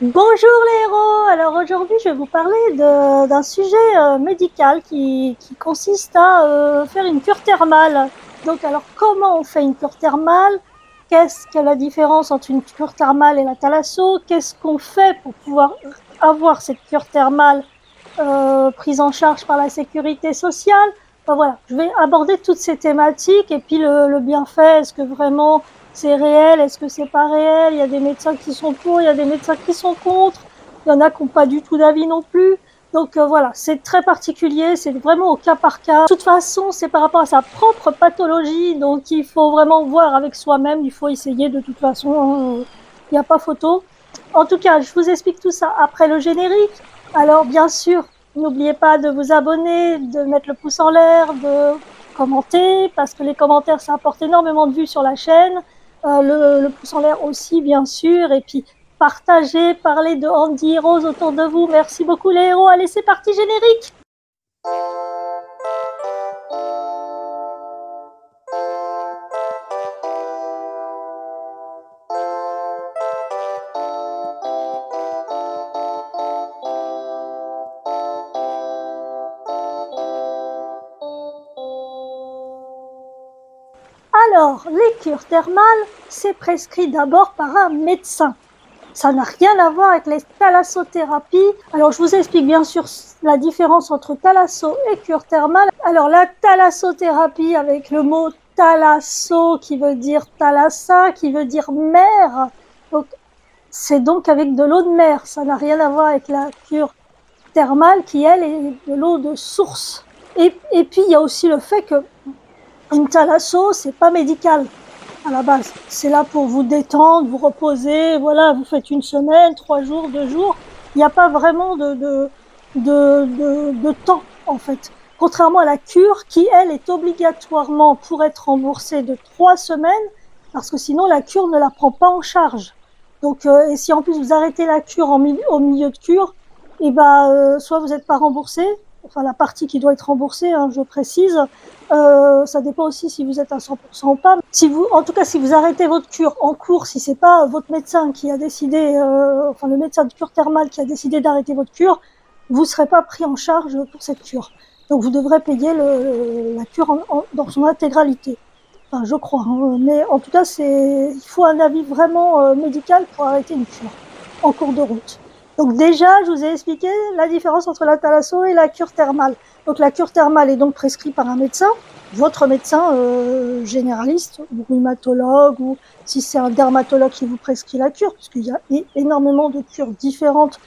Bonjour les héros. Alors aujourd'hui je vais vous parler d'un sujet médical qui consiste à faire une cure thermale. Donc alors comment on fait une cure thermale? Qu'est-ce que la différence entre une cure thermale et la thalasso? Qu'est-ce qu'on fait pour pouvoir avoir cette cure thermale prise en charge par la sécurité sociale? Enfin, voilà, je vais aborder toutes ces thématiques et puis le bienfait, est-ce que vraiment c'est réel, est-ce que c'est pas réel? Il y a des médecins qui sont pour, il y a des médecins qui sont contre, il y en a qui n'ont pas du tout d'avis non plus. Donc voilà, c'est très particulier, c'est vraiment au cas par cas. De toute façon, c'est par rapport à sa propre pathologie, donc il faut vraiment voir avec soi-même, il faut essayer de toute façon, il n'y a pas photo. En tout cas, je vous explique tout ça après le générique. Alors bien sûr, n'oubliez pas de vous abonner, de mettre le pouce en l'air, de commenter, parce que les commentaires, ça apporte énormément de vues sur la chaîne. Le pouce en l'air aussi, bien sûr. Et puis, partagez, parlez de Andy Heroes autour de vous. Merci beaucoup les héros. Allez, c'est parti, générique. Alors, les cures thermales, c'est prescrit d'abord par un médecin. Ça n'a rien à voir avec les thalassothérapies. Alors, je vous explique bien sûr la différence entre thalasso et cure thermale. Alors, la thalassothérapie avec le mot thalasso qui veut dire thalassa, qui veut dire mer. Donc, c'est donc avec de l'eau de mer. Ça n'a rien à voir avec la cure thermale qui, elle, est de l'eau de source. Et puis, il y a aussi le fait que une thalasso, c'est pas médical à la base. C'est là pour vous détendre, vous reposer. Voilà, vous faites une semaine, 3 jours, 2 jours. Il n'y a pas vraiment de temps, en fait. Contrairement à la cure, qui, elle, est obligatoirement pour être remboursée de 3 semaines, parce que sinon, la cure ne la prend pas en charge. Donc, et si en plus vous arrêtez la cure au milieu de cure, et soit vous n'êtes pas remboursé, enfin la partie qui doit être remboursée, hein, je précise. Ça dépend aussi si vous êtes à 100% ou pas. Si vous, en tout cas, si vous arrêtez votre cure en cours, si c'est pas votre médecin qui a décidé, enfin le médecin de cure thermale qui a décidé d'arrêter votre cure, vous serez pas pris en charge pour cette cure. Donc vous devrez payer la cure dans son intégralité. Enfin, je crois. Hein. Mais en tout cas, il faut un avis vraiment médical pour arrêter une cure en cours de route. Donc déjà, je vous ai expliqué la différence entre la thalasso et la cure thermale. Donc la cure thermale est donc prescrite par un médecin, votre médecin généraliste, ou rhumatologue, ou si c'est un dermatologue qui vous prescrit la cure, puisqu'il y a énormément de cures différentes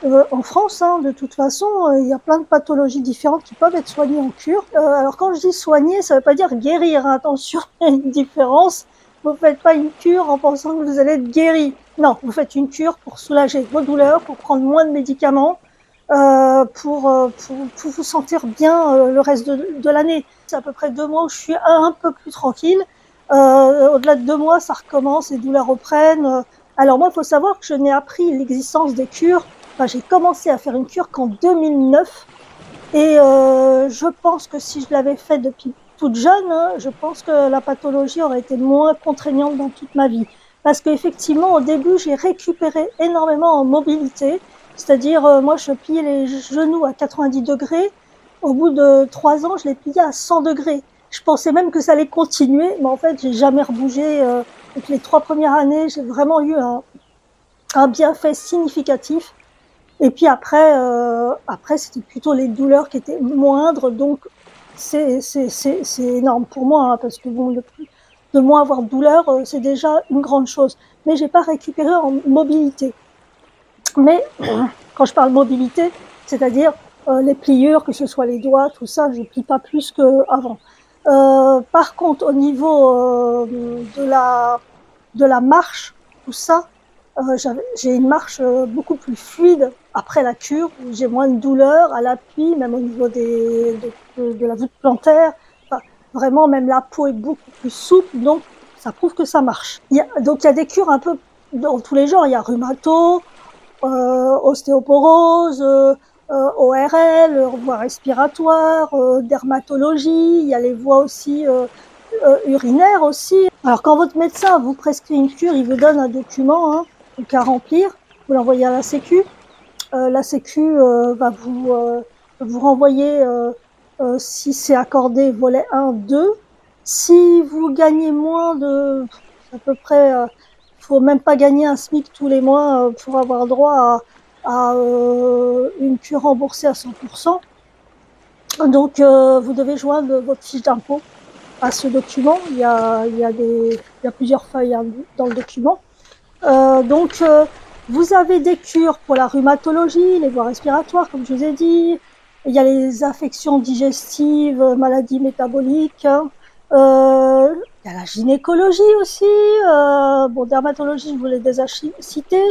en France. Hein, de toute façon, il y a plein de pathologies différentes qui peuvent être soignées en cure. Alors quand je dis soigner, ça ne veut pas dire guérir. Hein, attention, il y a une différence. Vous ne faites pas une cure en pensant que vous allez être guéri. Non, vous faites une cure pour soulager vos douleurs, pour prendre moins de médicaments, pour vous sentir bien le reste de l'année. C'est à peu près 2 mois où je suis un peu plus tranquille. Au-delà de 2 mois, ça recommence, les douleurs reprennent. Alors moi, il faut savoir que je n'ai appris l'existence des cures. Enfin, j'ai commencé à faire une cure qu'en 2009. Et je pense que si je l'avais fait depuis toute jeune, hein, je pense que la pathologie aurait été moins contraignante dans toute ma vie. Parce qu'effectivement, au début, j'ai récupéré énormément en mobilité. C'est-à-dire, moi, je pliais les genoux à 90 degrés. Au bout de 3 ans, je les pliais à 100 degrés. Je pensais même que ça allait continuer, mais en fait, j'ai jamais rebougé. Donc, les 3 premières années, j'ai vraiment eu un bienfait significatif. Et puis après, c'était plutôt les douleurs qui étaient moindres. Donc, c'est énorme pour moi, hein, parce que bon, de moins avoir de douleur, c'est déjà une grande chose. Mais j'ai pas récupéré en mobilité. Mais quand je parle mobilité, c'est-à-dire les pliures, que ce soit les doigts, tout ça, je plie pas plus qu'avant. Par contre, au niveau de la marche, tout ça, j'ai une marche beaucoup plus fluide après la cure. J'ai moins de douleur à l'appui, même au niveau de la voûte plantaire. Enfin, vraiment, même la peau est beaucoup plus souple, donc ça prouve que ça marche. Donc il y a des cures un peu dans tous les genres. Il y a rhumato, ostéoporose, ORL, voie respiratoire, dermatologie. Il y a les voies aussi urinaires aussi. Alors quand votre médecin vous prescrit une cure, il vous donne un document, hein, qu'à remplir. vous l'envoyez à la Sécu. La Sécu va vous renvoyer, si c'est accordé, volet 1, 2. Si vous gagnez moins de, à peu près, faut même pas gagner un SMIC tous les mois pour avoir droit à une cure remboursée à 100%. Donc, vous devez joindre votre fiche d'impôt à ce document. Il y a plusieurs feuilles dans le document. Donc, vous avez des cures pour la rhumatologie, les voies respiratoires, comme je vous ai dit. Il y a les affections digestives, maladies métaboliques. Il y a la gynécologie aussi. Dermatologie, je vous l'ai déjà cité.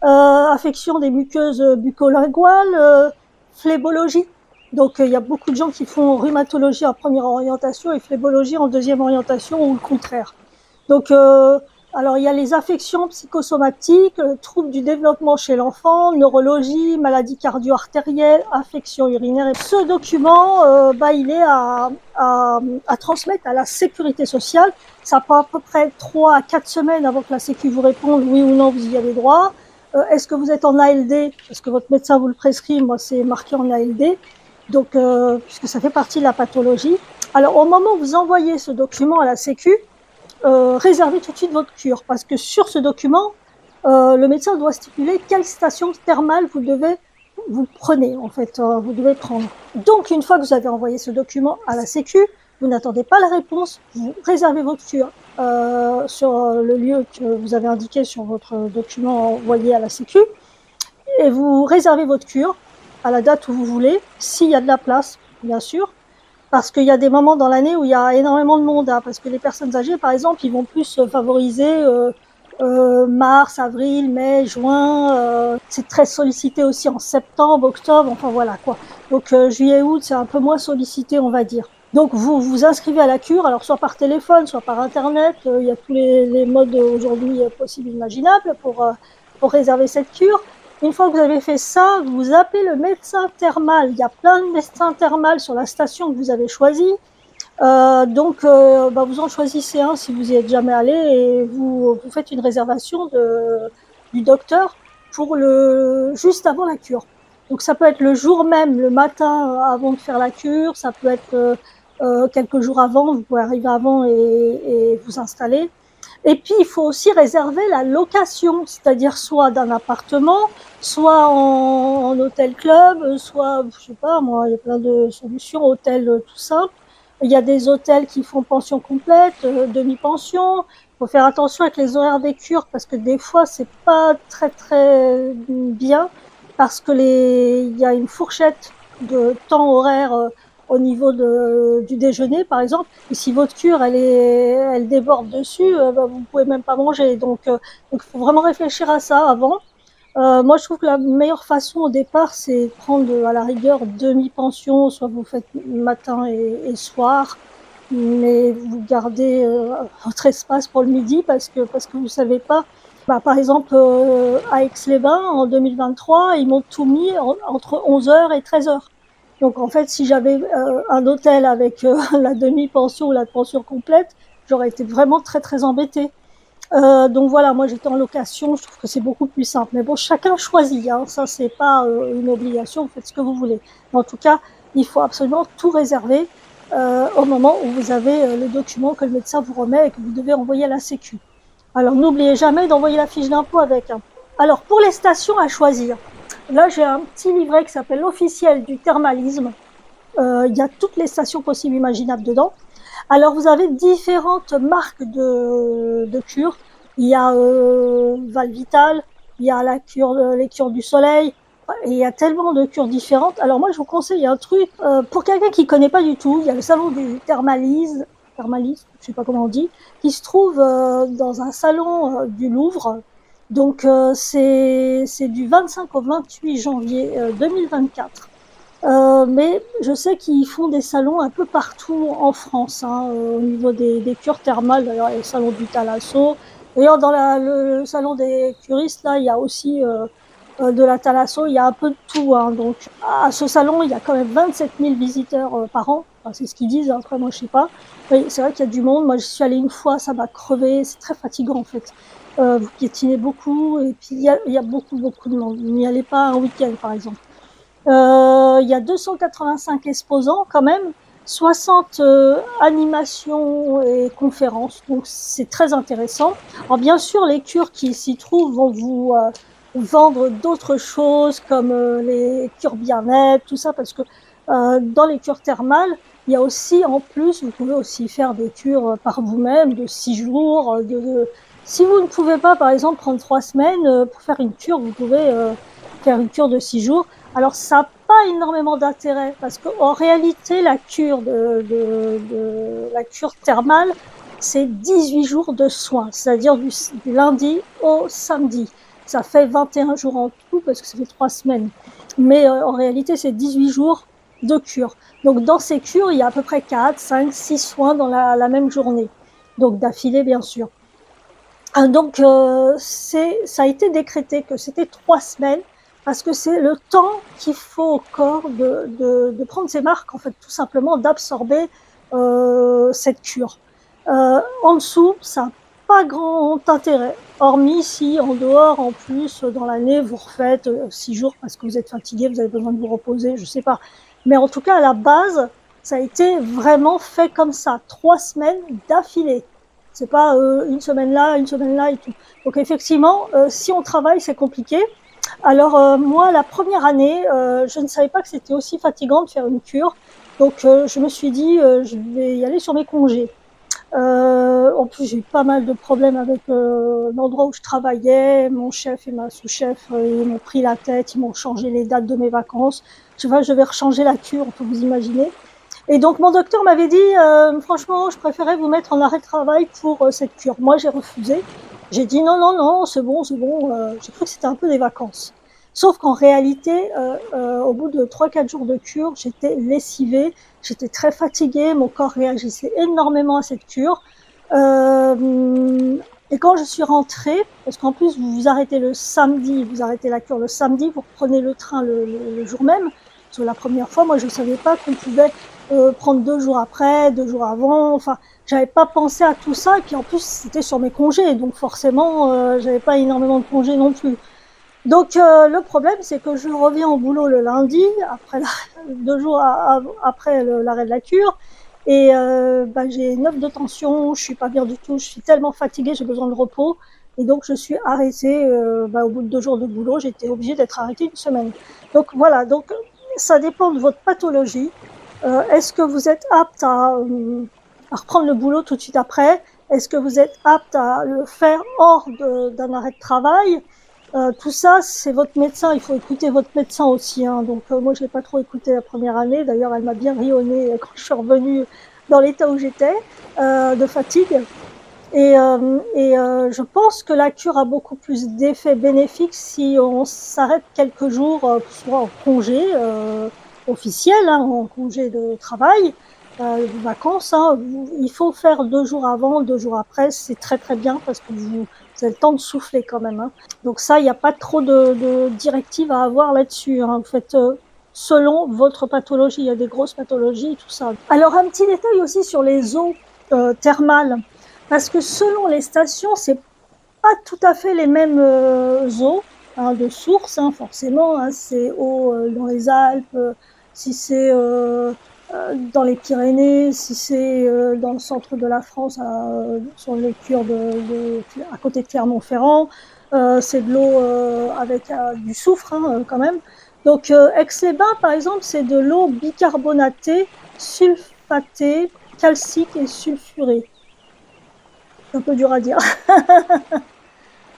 Affection des muqueuses bucco-linguales, phlébologie. Donc, il y a beaucoup de gens qui font rhumatologie en première orientation et phlébologie en deuxième orientation ou le contraire. Donc, alors, il y a les affections psychosomatiques, troubles du développement chez l'enfant, neurologie, maladies cardio-artérielles, infections urinaires. Et ce document, il est à transmettre à la sécurité sociale. Ça prend à peu près 3 à 4 semaines avant que la Sécu vous réponde oui ou non, vous y avez droit. Est-ce que vous êtes en ALD? Parce que votre médecin vous le prescrit, moi c'est marqué en ALD. Donc, puisque ça fait partie de la pathologie. Alors, au moment où vous envoyez ce document à la Sécu, réservez tout de suite votre cure, parce que sur ce document, le médecin doit stipuler quelle station thermale vous prenez, en fait, vous devez prendre. Donc, une fois que vous avez envoyé ce document à la Sécu, vous n'attendez pas la réponse, vous réservez votre cure sur le lieu que vous avez indiqué sur votre document envoyé à la Sécu, et vous réservez votre cure à la date où vous voulez, s'il y a de la place, bien sûr, parce qu'il y a des moments dans l'année où il y a énormément de monde, parce que les personnes âgées, par exemple, ils vont plus favoriser mars, avril, mai, juin. C'est très sollicité aussi en septembre, octobre, enfin voilà quoi. Donc juillet, août, c'est un peu moins sollicité, on va dire. Donc vous vous inscrivez à la cure, alors soit par téléphone, soit par internet. Il y a tous les modes aujourd'hui possibles, imaginables pour réserver cette cure. Une fois que vous avez fait ça, vous appelez le médecin thermal. Il y a plein de médecins thermales sur la station que vous avez choisie. Donc, vous en choisissez un si vous y êtes jamais allé et vous faites une réservation du docteur pour juste avant la cure. Donc, ça peut être le jour même, le matin avant de faire la cure. Ça peut être quelques jours avant. Vous pouvez arriver avant et vous installer. Et puis, il faut aussi réserver la location, c'est-à-dire soit d'un appartement, soit en hôtel club, soit, je sais pas, moi, il y a plein de solutions, hôtel tout simple. Il y a des hôtels qui font pension complète, demi-pension. Il faut faire attention avec les horaires des cures parce que des fois, c'est pas très, très bien parce que il y a une fourchette de temps horaire au niveau du déjeuner, par exemple. Et si votre cure, elle déborde dessus, vous pouvez même pas manger. Donc, il faut vraiment réfléchir à ça avant. Moi, je trouve que la meilleure façon au départ, c'est de prendre à la rigueur demi-pension, soit vous faites matin et soir, mais vous gardez votre espace pour le midi parce que vous savez pas. Par exemple, à Aix-les-Bains, en 2023, ils m'ont tout mis entre 11h et 13h. Donc en fait, si j'avais un hôtel avec la demi-pension ou la pension complète, j'aurais été vraiment très très embêtée. Donc voilà, moi j'étais en location, je trouve que c'est beaucoup plus simple. Mais bon, chacun choisit, ça c'est pas une obligation, vous faites ce que vous voulez. Mais en tout cas, il faut absolument tout réserver au moment où vous avez le document que le médecin vous remet et que vous devez envoyer à la Sécu. Alors n'oubliez jamais d'envoyer la fiche d'impôt avec. Alors pour les stations à choisir, là j'ai un petit livret qui s'appelle l'officiel du thermalisme. Il y a toutes les stations possibles imaginables dedans. Alors vous avez différentes marques de cures. Il y a Valvital, il y a les cures du soleil, et il y a tellement de cures différentes. Alors moi je vous conseille un truc, pour quelqu'un qui connaît pas du tout, il y a le salon du thermalisme, je sais pas comment on dit, qui se trouve dans un salon du Louvre. Donc c'est du 25 au 28 janvier 2024. Mais je sais qu'ils font des salons un peu partout en France, au niveau des cures thermales. D'ailleurs, il y a le salon du Thalasso. D'ailleurs, dans le salon des curistes, là, il y a aussi de la Thalasso. Il y a un peu de tout. Donc, à ce salon, il y a quand même 27 000 visiteurs par an. Enfin, c'est ce qu'ils disent. Après, moi, je sais pas. Oui, c'est vrai qu'il y a du monde. Moi, j'y suis allée une fois, ça m'a crevé. C'est très fatigant, en fait. vous piétinez beaucoup, et puis il y a beaucoup de monde. N'y allez pas un week-end, par exemple. Il y a 285 exposants quand même, 60 animations et conférences, donc c'est très intéressant. Alors bien sûr, les cures qui s'y trouvent vont vous vendre d'autres choses comme les cures bien-être, tout ça, parce que dans les cures thermales, il y a aussi, en plus, vous pouvez aussi faire des cures par vous-même de 6 jours. Si vous ne pouvez pas, par exemple, prendre 3 semaines pour faire une cure, vous pouvez faire une cure de 6 jours. Alors, ça n'a pas énormément d'intérêt parce qu'en réalité, la cure la cure thermale, c'est 18 jours de soins, c'est-à-dire du lundi au samedi. Ça fait 21 jours en tout parce que ça fait 3 semaines. Mais en réalité, c'est 18 jours de cure. Donc, dans ces cures, il y a à peu près 4, 5, 6 soins dans la même journée. Donc, d'affilée, bien sûr. Donc, ça a été décrété que c'était 3 semaines parce que c'est le temps qu'il faut au corps de prendre ses marques, en fait, tout simplement, d'absorber cette cure. En dessous, ça n'a pas grand intérêt, hormis si en dehors, en plus, dans l'année, vous refaites 6 jours parce que vous êtes fatigué, vous avez besoin de vous reposer, je sais pas. Mais en tout cas, à la base, ça a été vraiment fait comme ça, 3 semaines d'affilée. C'est pas une semaine là et tout. Donc effectivement, si on travaille, c'est compliqué. Alors moi, la première année, je ne savais pas que c'était aussi fatigant de faire une cure. Donc je me suis dit, je vais y aller sur mes congés. En plus, j'ai eu pas mal de problèmes avec l'endroit où je travaillais. Mon chef et ma sous-chef, ils m'ont pris la tête, ils m'ont changé les dates de mes vacances. Je vais rechanger la cure, on peut vous imaginer. Et donc mon docteur m'avait dit, franchement, je préférais vous mettre en arrêt de travail pour cette cure. Moi, j'ai refusé. J'ai dit non, non, non, c'est bon, c'est bon. J'ai cru que c'était un peu des vacances. Sauf qu'en réalité, au bout de 3-4 jours de cure, j'étais lessivée, j'étais très fatiguée, mon corps réagissait énormément à cette cure. Et quand je suis rentrée, parce qu'en plus vous vous arrêtez le samedi, vous arrêtez la cure le samedi, vous reprenez le train le jour même. Sur la première fois, moi je ne savais pas qu'on pouvait prendre 2 jours après, 2 jours avant. Enfin, j'avais pas pensé à tout ça. Et puis en plus, c'était sur mes congés, donc forcément, j'avais pas énormément de congés non plus. Donc le problème, c'est que je reviens au boulot le lundi, après 2 jours après l'arrêt de la cure, et j'ai une œuf de tension, je suis pas bien du tout, je suis tellement fatiguée, j'ai besoin de repos, et donc je suis arrêtée. Au bout de 2 jours de boulot, j'étais obligée d'être arrêtée une semaine. Donc voilà, donc ça dépend de votre pathologie. Est-ce que vous êtes apte à reprendre le boulot tout de suite après? Est-ce que vous êtes apte à le faire hors d'un arrêt de travail? Tout ça, c'est votre médecin. Il faut écouter votre médecin aussi. Hein. Donc moi, je l'ai pas trop écouté la première année. D'ailleurs, elle m'a bien rionné quand je suis revenue dans l'état où j'étais, de fatigue. Et je pense que la cure a beaucoup plus d'effets bénéfiques si on s'arrête quelques jours, soit en congé officiel, hein, en congé de travail, de vacances. Hein. Il faut faire 2 jours avant, 2 jours après. C'est très très bien parce que vous avez le temps de souffler quand même. Hein. Donc ça, il n'y a pas trop de directives à avoir là-dessus. Hein. Vous faites selon votre pathologie. Il y a des grosses pathologies, tout ça. Alors un petit détail aussi sur les eaux thermales. Parce que selon les stations, c'est pas tout à fait les mêmes eaux hein, de source, hein, forcément. Hein, c'est eau dans les Alpes, si c'est dans les Pyrénées, si c'est dans le centre de la France, sur les cures à côté de Clermont-Ferrand. C'est de l'eau avec du soufre hein, quand même. Donc Aix-les-Bains, par exemple, c'est de l'eau bicarbonatée, sulfatée, calcique et sulfurée. Un peu dur à dire.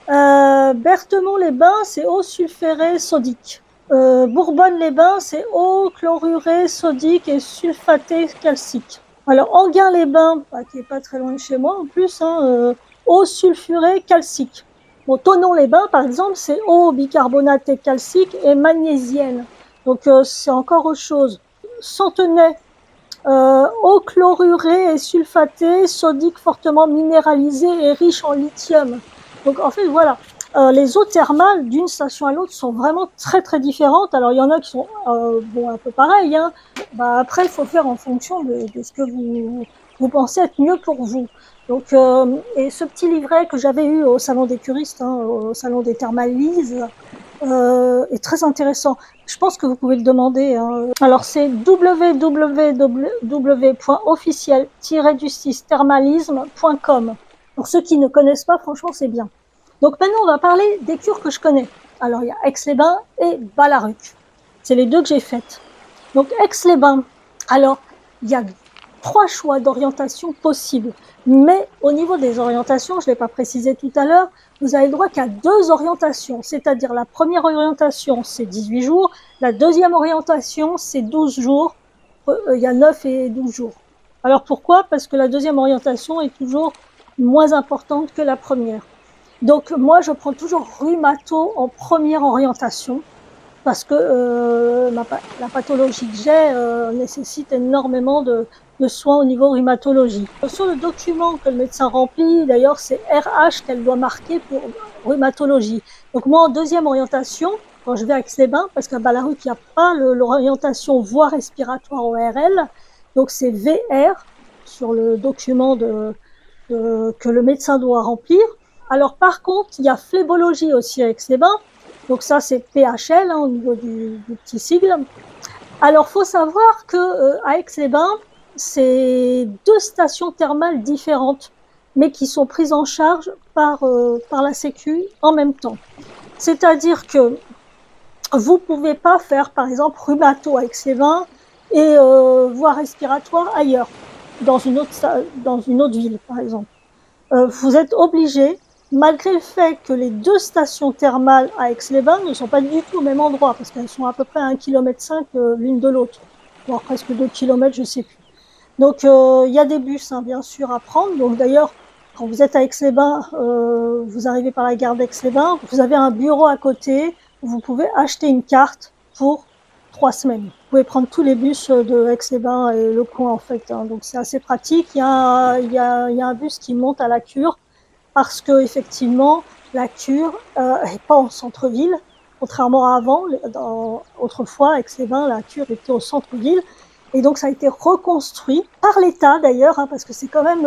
Berthemont-les-Bains, c'est eau sulfurée sodique. Bourbonne-les-Bains, c'est eau chlorurée sodique et sulfatée calcique. Alors Enghien-les-Bains, qui est pas très loin de chez moi en plus, hein, eau sulfurée calcique. Bon, Thonon-les-Bains, par exemple, c'est eau bicarbonatée calcique et magnésienne. Donc c'est encore autre chose. Centenay, eau chlorurée et sulfatée, sodique fortement minéralisée et riche en lithium. Donc en fait, voilà. Les eaux thermales d'une station à l'autre sont vraiment très très différentes. Alors il y en a qui sont bon un peu pareilles. Hein. Bah, après, il faut faire en fonction de ce que vous pensez être mieux pour vous. Donc, et ce petit livret que j'avais eu au salon des curistes, hein, au salon des thermalises, est très intéressant. Je pense que vous pouvez le demander. Hein. Alors c'est www.officiel-thermalisme.com. Pour ceux qui ne connaissent pas, franchement, c'est bien. Donc maintenant, on va parler des cures que je connais. Alors il y a Aix-les-Bains et Balaruc. C'est les deux que j'ai faites. Donc Aix-les-Bains. Alors il y a 3 choix d'orientation possibles. Mais au niveau des orientations, je ne l'ai pas précisé tout à l'heure, vous avez le droit qu'à 2 orientations. C'est-à-dire la première orientation, c'est 18 jours. La deuxième orientation, c'est 12 jours. Il y a 9 et 12 jours. Alors pourquoi? Parce que la deuxième orientation est toujours moins importante que la première. Donc moi, je prends toujours rhumato en première orientation parce que la pathologie que j'ai nécessite énormément de soins au niveau rhumatologie. Sur le document que le médecin remplit, d'ailleurs, c'est RH qu'elle doit marquer pour rhumatologie. Donc moi, en deuxième orientation, quand je vais à Aix-les-Bains, parce qu'à Balaruc, il n'y a pas l'orientation voie respiratoire ORL, donc c'est VR sur le document que le médecin doit remplir. Alors par contre, il y a phlébologie aussi à Aix-les-Bains, donc ça c'est PHL hein, au niveau du petit sigle. Alors faut savoir que à Aix-les-Bains, c'est 2 stations thermales différentes, mais qui sont prises en charge par la Sécu en même temps. C'est-à-dire que vous pouvez pas faire par exemple rhumato à Aix-les-Bains et voie respiratoire ailleurs, dans une autre ville par exemple. Vous êtes obligé, malgré le fait que les 2 stations thermales à Aix-les-Bains ne sont pas du tout au même endroit, parce qu'elles sont à peu près à 1,5 km l'une de l'autre, voire presque 2 km, je sais plus. Donc il y a des bus, hein, bien sûr, à prendre. Donc d'ailleurs, quand vous êtes à Aix-les-Bains, vous arrivez par la gare d'Aix-les-Bains, vous avez un bureau à côté où vous pouvez acheter une carte pour 3 semaines. Vous pouvez prendre tous les bus de Aix-les-Bains et le coin en fait. Hein. Donc c'est assez pratique. Il y a un bus qui monte à la cure parce que effectivement la cure est pas en centre-ville, contrairement à avant. Autrefois, à Aix-les-Bains, la cure était au centre-ville. Et donc ça a été reconstruit par l'État d'ailleurs, hein, parce que c'est quand même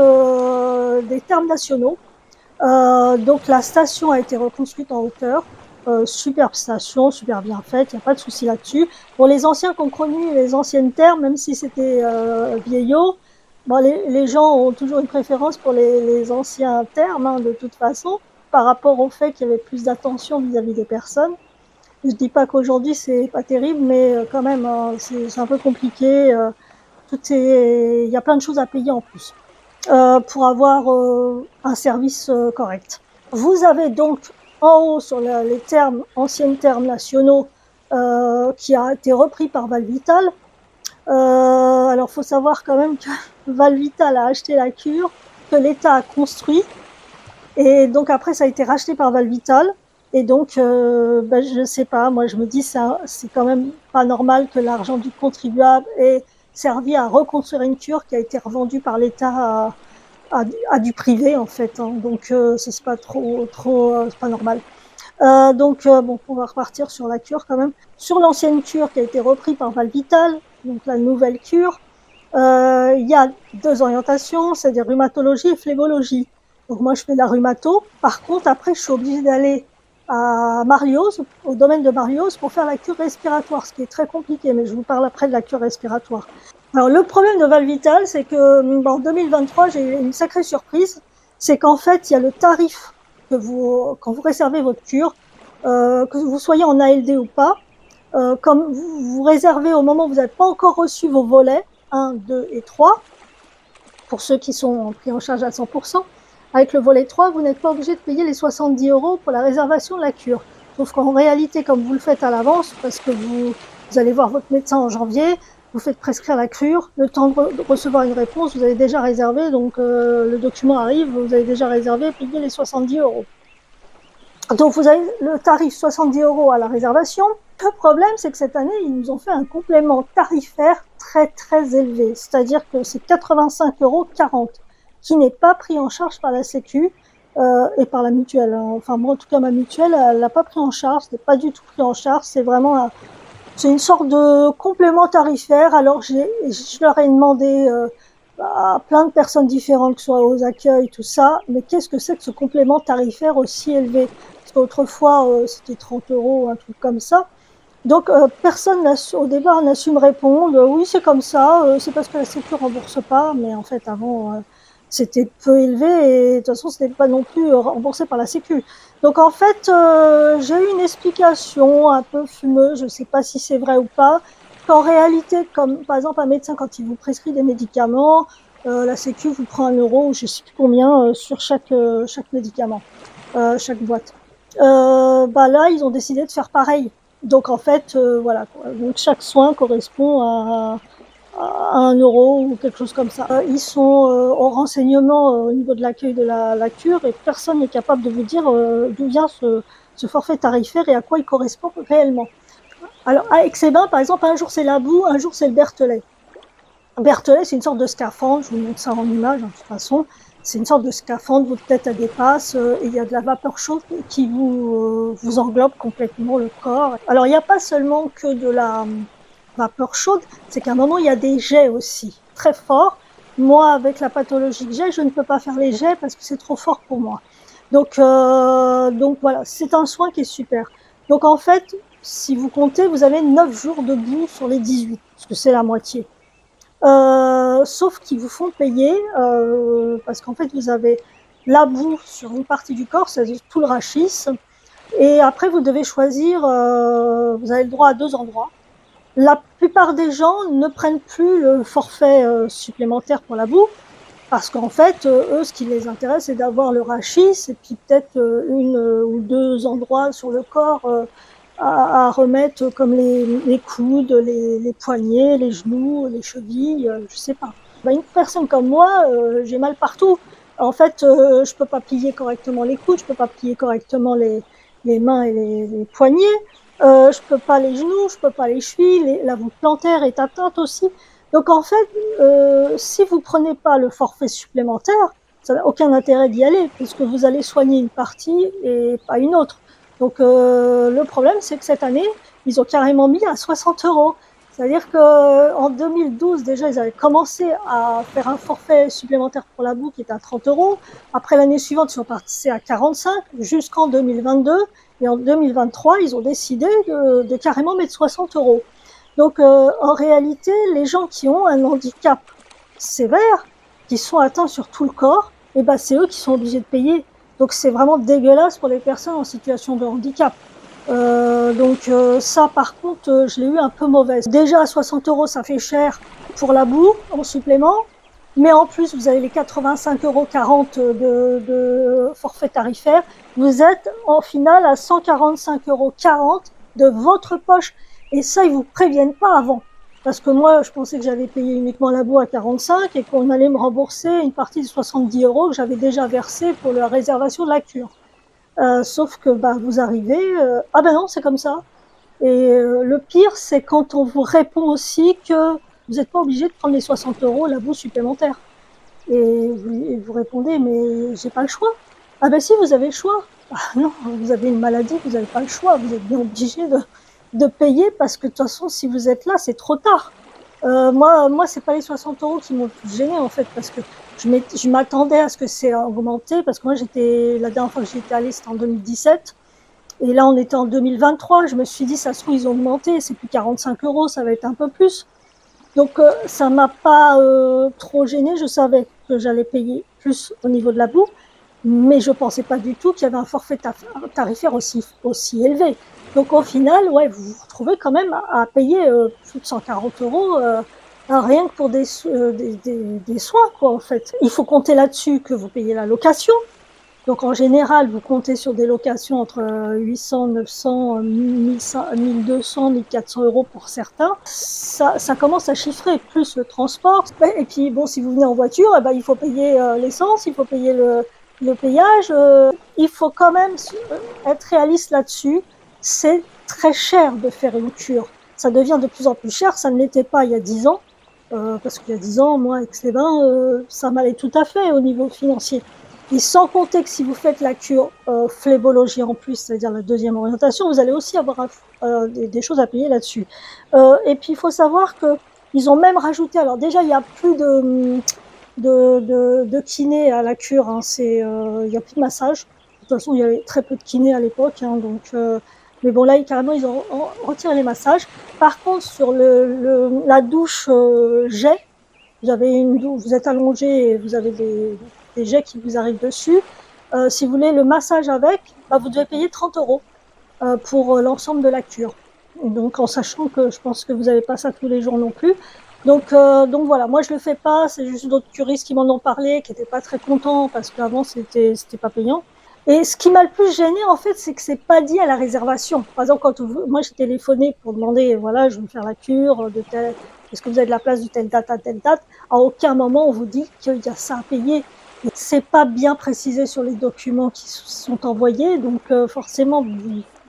des termes nationaux. Donc la station a été reconstruite en hauteur. Superbe station, super bien faite, il n'y a pas de souci là-dessus. Pour les anciens qui ont connu les anciennes termes, même si c'était vieillot, bon, les gens ont toujours une préférence pour les anciens termes, hein, de toute façon, par rapport au fait qu'il y avait plus d'attention vis-à-vis des personnes. Je dis pas qu'aujourd'hui c'est pas terrible, mais quand même hein, c'est un peu compliqué. Il y a plein de choses à payer en plus pour avoir un service correct. Vous avez donc en haut sur les termes, anciens termes nationaux, qui a été repris par Valvital. Alors, faut savoir quand même que Valvital a acheté la cure, que l'État a construit, et donc après ça a été racheté par Valvital. Et donc, je sais pas, moi je me dis c'est quand même pas normal que l'argent du contribuable ait servi à reconstruire une cure qui a été revendue par l'État à du privé en fait. Hein. Donc c'est pas trop c'est pas normal. Donc bon, on va repartir sur la cure quand même. Sur l'ancienne cure qui a été reprise par Valvital, donc la nouvelle cure, il y a 2 orientations, c'est-à-dire rhumatologie et phlébologie. Donc moi je fais de la rhumato. Par contre après je suis obligée d'aller à Marlioz, au domaine de Marlioz, pour faire la cure respiratoire, ce qui est très compliqué, mais je vous parle après de la cure respiratoire. Alors le problème de Valvital, c'est que en 2023, j'ai eu une sacrée surprise, c'est qu'en fait, il y a le tarif que quand vous réservez votre cure, que vous soyez en ALD ou pas, comme vous réservez au moment où vous n'avez pas encore reçu vos volets, 1, 2 et 3, pour ceux qui sont pris en charge à 100%, avec le volet 3, vous n'êtes pas obligé de payer les 70 € pour la réservation de la cure. Sauf qu'en réalité, comme vous le faites à l'avance, parce que vous allez voir votre médecin en janvier, vous faites prescrire la cure, le temps de recevoir une réponse, vous avez déjà réservé, donc le document arrive, vous avez déjà réservé, payé les 70 €. Donc vous avez le tarif 70 € à la réservation. Le problème, c'est que cette année, ils nous ont fait un complément tarifaire très très élevé, c'est-à-dire que c'est 85,40 € qui n'est pas pris en charge par la Sécu. et par la mutuelle. Enfin, moi, en tout cas, ma mutuelle, elle l'a pas pris en charge. C'est pas du tout pris en charge. C'est vraiment, c'est une sorte de complément tarifaire. Alors, je leur ai demandé à plein de personnes différentes, que ce soit aux accueils, tout ça. Mais qu'est-ce que c'est que ce complément tarifaire aussi élevé? Parce qu'autrefois, c'était 30 euros, un truc comme ça. Donc, personne au départ n'a su me répondre. Oui, c'est comme ça. C'est parce que la Sécu rembourse pas. Mais en fait, avant, c'était peu élevé et de toute façon, ce n'était pas non plus remboursé par la Sécu. Donc, en fait, j'ai eu une explication un peu fumeuse. Je ne sais pas si c'est vrai ou pas. Qu'en réalité, comme par exemple un médecin, quand il vous prescrit des médicaments, la Sécu vous prend 1 euro ou je ne sais plus combien sur chaque médicament, chaque boîte. Bah là, ils ont décidé de faire pareil. Donc en fait, voilà, quoi. Donc chaque soin correspond à 1 euro ou quelque chose comme ça. Ils sont au renseignement au niveau de l'accueil de la cure et personne n'est capable de vous dire d'où vient ce forfait tarifaire et à quoi il correspond réellement. Alors à Aix-les-Bains, par exemple, un jour c'est la boue, un jour c'est le Berthelet. Berthelet, c'est une sorte de scaphandre, je vous montre ça en image, de toute façon. C'est une sorte de scaphandre, votre tête elle dépasse, et il y a de la vapeur chaude qui vous englobe complètement le corps. Alors il n'y a pas seulement que de la vapeur chaude, c'est qu'à un moment il y a des jets aussi, très forts. Moi, avec la pathologie que j'ai, je ne peux pas faire les jets parce que c'est trop fort pour moi. Donc voilà, c'est un soin qui est super. Donc en fait, si vous comptez, vous avez 9 jours de boue sur les 18, parce que c'est la moitié. Sauf qu'ils vous font payer parce qu'en fait vous avez la boue sur une partie du corps, c'est-à-dire tout le rachis, et après vous devez choisir, vous avez le droit à 2 endroits. La plupart des gens ne prennent plus le forfait supplémentaire pour la boue parce qu'en fait eux ce qui les intéresse c'est d'avoir le rachis et puis peut-être une ou 2 endroits sur le corps à remettre comme les coudes, les poignets, les genoux, les chevilles, je sais pas. Bah, une personne comme moi, j'ai mal partout. En fait, je peux pas plier correctement les coudes, je peux pas plier correctement les mains et les poignets, je peux pas les genoux, je peux pas les chevilles, la voûte plantaire est atteinte aussi. Donc en fait, si vous prenez pas le forfait supplémentaire, ça n'a aucun intérêt d'y aller, puisque vous allez soigner une partie et pas une autre. Donc le problème, c'est que cette année, ils ont carrément mis à 60 euros. C'est-à-dire qu'en 2012, déjà, ils avaient commencé à faire un forfait supplémentaire pour la boue qui était à 30 euros. Après, l'année suivante, ils sont passés à 45 jusqu'en 2022. Et en 2023, ils ont décidé de carrément mettre 60 euros. Donc en réalité, les gens qui ont un handicap sévère, qui sont atteints sur tout le corps, et ben, c'est eux qui sont obligés de payer. Donc c'est vraiment dégueulasse pour les personnes en situation de handicap. Donc ça, par contre, je l'ai eu un peu mauvaise. Déjà, 60 euros, ça fait cher pour la boue en supplément. Mais en plus, vous avez les 85,40 € de forfait tarifaire. Vous êtes en finale à 145,40 € de votre poche. Et ça, ils vous préviennent pas avant. Parce que moi, je pensais que j'avais payé uniquement la boue à 45 et qu'on allait me rembourser une partie de 70 € que j'avais déjà versé pour la réservation de la cure. Sauf que bah, vous arrivez, ah ben non, c'est comme ça. Et le pire, c'est quand on vous répond aussi que vous n'êtes pas obligé de prendre les 60 € la boue supplémentaire. Et vous répondez, mais j'ai pas le choix. Ah ben si, vous avez le choix. Ah non, vous avez une maladie, vous n'avez pas le choix. Vous êtes bien obligé de payer parce que de toute façon, si vous êtes là, c'est trop tard. Moi, c'est pas les 60 € qui m'ont le plus gêné en fait, parce que je m'attendais à ce que c'est augmenté, parce que moi, la dernière fois que j'étais allée, c'était en 2017, et là, on était en 2023. Je me suis dit, ça se trouve, ils ont augmenté, c'est plus 45 €, ça va être un peu plus. Donc, ça m'a pas trop gêné. Je savais que j'allais payer plus au niveau de la boue, mais je pensais pas du tout qu'il y avait un forfait tarifaire aussi élevé. Donc au final, ouais, vous vous retrouvez quand même à payer plus de 140 € rien que pour des soins, quoi, en fait. Il faut compter là-dessus que vous payez la location. Donc en général, vous comptez sur des locations entre 800, 900, 1200, 1400 € pour certains. Ça commence à chiffrer, plus le transport. Et puis bon, si vous venez en voiture, eh ben, il faut payer l'essence, il faut payer le péage. Il faut quand même être réaliste là-dessus. C'est très cher de faire une cure. Ça devient de plus en plus cher. Ça ne l'était pas il y a 10 ans. Parce qu'il y a 10 ans, moi, Aix-les-Bains, ça m'allait tout à fait au niveau financier. Et sans compter que si vous faites la cure phlébologie en plus, c'est-à-dire la deuxième orientation, vous allez aussi avoir des choses à payer là-dessus. Et puis il faut savoir que ils ont même rajouté, alors déjà il n'y a plus de kiné à la cure, hein, il n'y a plus de massage. De toute façon, il y avait très peu de kiné à l'époque, hein, mais bon là carrément ils ont retiré les massages. Par contre sur la douche jet, vous êtes allongé et vous avez des jets qui vous arrivent dessus. Si vous voulez le massage avec, vous devez payer 30 € pour l'ensemble de la cure. Et donc en sachant que je pense que vous n'avez pas ça tous les jours non plus. Donc voilà, moi je le fais pas, c'est juste d'autres curistes qui m'en ont parlé, qui n'étaient pas très contents parce qu'avant c'était pas payant. Et ce qui m'a le plus gêné en fait, c'est que c'est pas dit à la réservation. Par exemple, moi j'ai téléphoné pour demander, voilà, je veux faire la cure de tel, est-ce que vous avez de la place de telle date à telle date? À aucun moment on vous dit qu'il y a ça à payer. C'est pas bien précisé sur les documents qui sont envoyés, donc forcément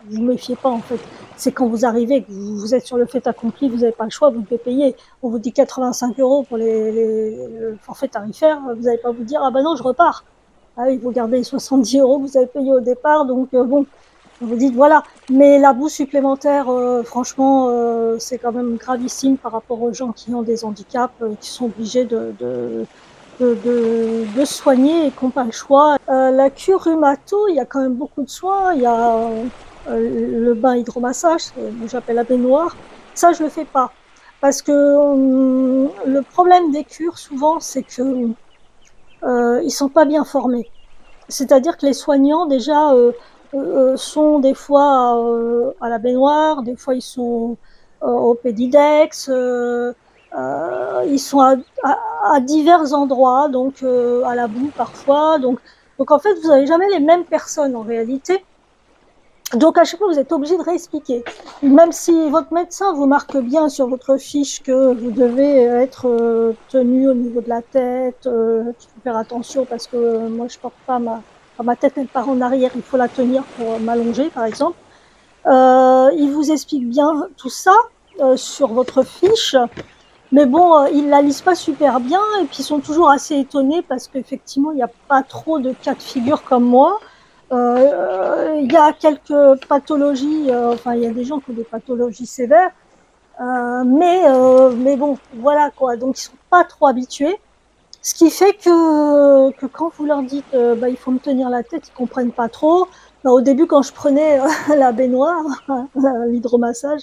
vous méfiez pas en fait. C'est quand vous arrivez, que vous êtes sur le fait accompli, vous n'avez pas le choix, vous devez payer. On vous dit 85 € pour le forfait tarifaire, vous n'allez pas vous dire ah ben non je repars. Ah oui, vous gardez les 70 € que vous avez payé au départ, donc bon, vous dites voilà. Mais la boue supplémentaire, franchement, c'est quand même gravissime par rapport aux gens qui ont des handicaps, qui sont obligés de soigner et qui n'ont pas le choix. La cure rhumato, il y a quand même beaucoup de soins. Il y a le bain hydromassage, j'appelle la baignoire. Ça, je le fais pas. Parce que le problème des cures, souvent, c'est que ils sont pas bien formés. C'est-à-dire que les soignants, déjà, sont des fois à la baignoire, des fois ils sont au pédidex, ils sont à divers endroits, donc à la boue parfois. Donc en fait, vous n'avez jamais les mêmes personnes en réalité. Donc à chaque fois, vous êtes obligé de réexpliquer. Même si votre médecin vous marque bien sur votre fiche que vous devez être tenu au niveau de la tête, qu'il faut faire attention parce que moi je porte pas ma tête elle part en arrière, il faut la tenir pour m'allonger par exemple. Il vous explique bien tout ça sur votre fiche. Mais bon, ils la lisent pas super bien et puis ils sont toujours assez étonnés parce qu'effectivement, il n'y a pas trop de cas de figure comme moi. Il y a quelques pathologies, enfin, il y a des gens qui ont des pathologies sévères, mais bon, voilà quoi. Donc, ils sont pas trop habitués. Ce qui fait que quand vous leur dites, il faut me tenir la tête, ils comprennent pas trop. Au début, quand je prenais la baignoire, l'hydromassage,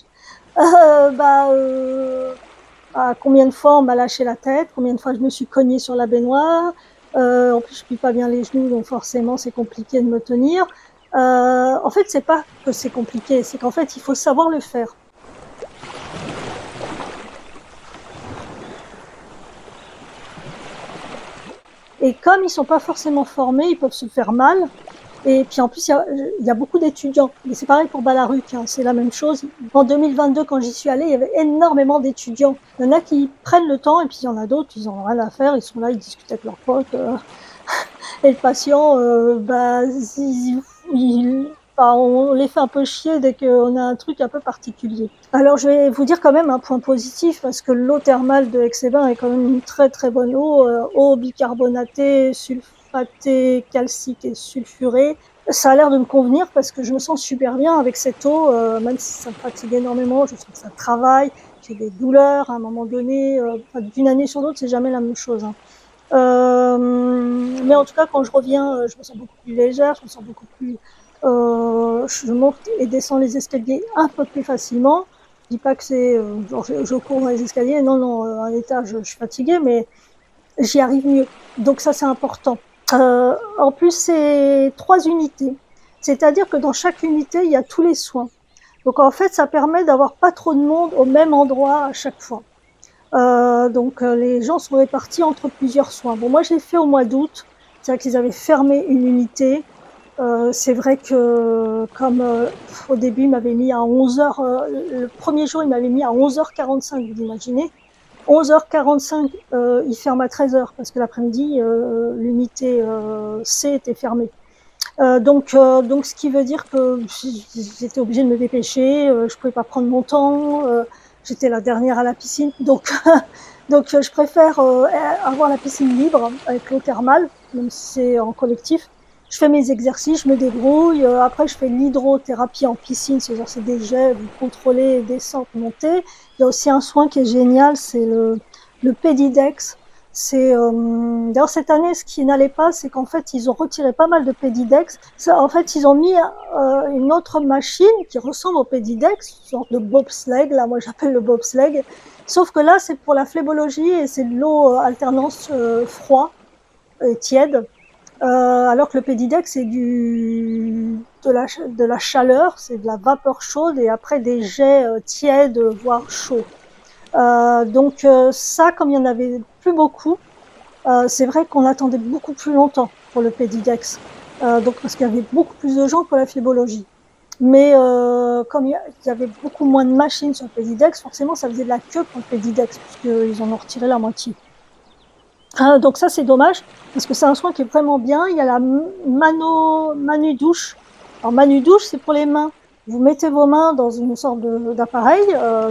combien de fois on m'a lâché la tête, combien de fois je me suis cognée sur la baignoire. En plus, je plie pas bien les genoux, donc forcément, c'est compliqué de me tenir. En fait, c'est pas que c'est compliqué, c'est qu'en fait, il faut savoir le faire. Et comme ils sont pas forcément formés, ils peuvent se faire mal. Et puis en plus, il y a beaucoup d'étudiants. Mais c'est pareil pour Balaruc, hein, c'est la même chose. En 2022, quand j'y suis allée, il y avait énormément d'étudiants. Il y en a qui prennent le temps, et puis il y en a d'autres, ils n'ont rien à faire, ils sont là, ils discutent avec leurs potes. Et le patient, on les fait un peu chier dès qu'on a un truc un peu particulier. Alors je vais vous dire quand même un point positif, parce que l'eau thermale de Aix-les-Bains est quand même une très très bonne eau, eau bicarbonatée, sulfatée, calcique et sulfurée. Ça a l'air de me convenir parce que je me sens super bien avec cette eau, même si ça me fatigue énormément, je sens que ça travaille, j'ai des douleurs à un moment donné, d'une année sur l'autre, c'est jamais la même chose, hein. Mais en tout cas, quand je reviens, je me sens beaucoup plus légère, je me sens beaucoup plus... je monte et descends les escaliers un peu plus facilement. Je dis pas que c'est... genre je cours dans les escaliers, non, à l'étage, je suis fatiguée, mais j'y arrive mieux. Donc ça, c'est important. En plus, c'est 3 unités. C'est-à-dire que dans chaque unité, il y a tous les soins. Donc en fait, ça permet d'avoir pas trop de monde au même endroit à chaque fois. Les gens sont répartis entre plusieurs soins. Bon, moi, je l'ai fait au mois d'août. C'est-à-dire qu'ils avaient fermé une unité. C'est vrai que, comme au début, il m'avait mis à 11h, le premier jour, il m'avait mis à 11h45, vous imaginez. 11h45, il ferme à 13h, parce que l'après-midi, l'unité C était fermée. Donc, ce qui veut dire que j'étais obligée de me dépêcher, je pouvais pas prendre mon temps, j'étais la dernière à la piscine, donc Donc je préfère avoir la piscine libre avec l'eau thermale, même si c'est en collectif. Je fais mes exercices, je me débrouille. Après, je fais l'hydrothérapie en piscine, c'est-à-dire c'est des jets, vous contrôlez, descente, montée. Il y a aussi un soin qui est génial, c'est le Pédidex. C'est d'ailleurs cette année, ce qui n'allait pas, c'est qu'en fait ils ont retiré pas mal de Pédidex. En fait, ils ont mis une autre machine qui ressemble au Pédidex, une sorte de bobsleigh. Là, moi j'appelle le bobsleigh. Sauf que là, c'est pour la phlébologie et c'est de l'eau alternance froid et tiède. Alors que le Pédidex, c'est de la chaleur, c'est de la vapeur chaude et après des jets tièdes, voire chauds. Donc ça, comme il y en avait plus beaucoup, c'est vrai qu'on attendait beaucoup plus longtemps pour le Pédidex. Donc parce qu'il y avait beaucoup plus de gens pour la phlébologie. Mais comme il y avait beaucoup moins de machines sur le Pédidex, forcément ça faisait de la queue pour le Pédidex, puisqu'ils en ont retiré la moitié. Donc ça c'est dommage, parce que c'est un soin qui est vraiment bien. Il y a la Manu Douche. Alors Manu Douche, c'est pour les mains. Vous mettez vos mains dans une sorte d'appareil,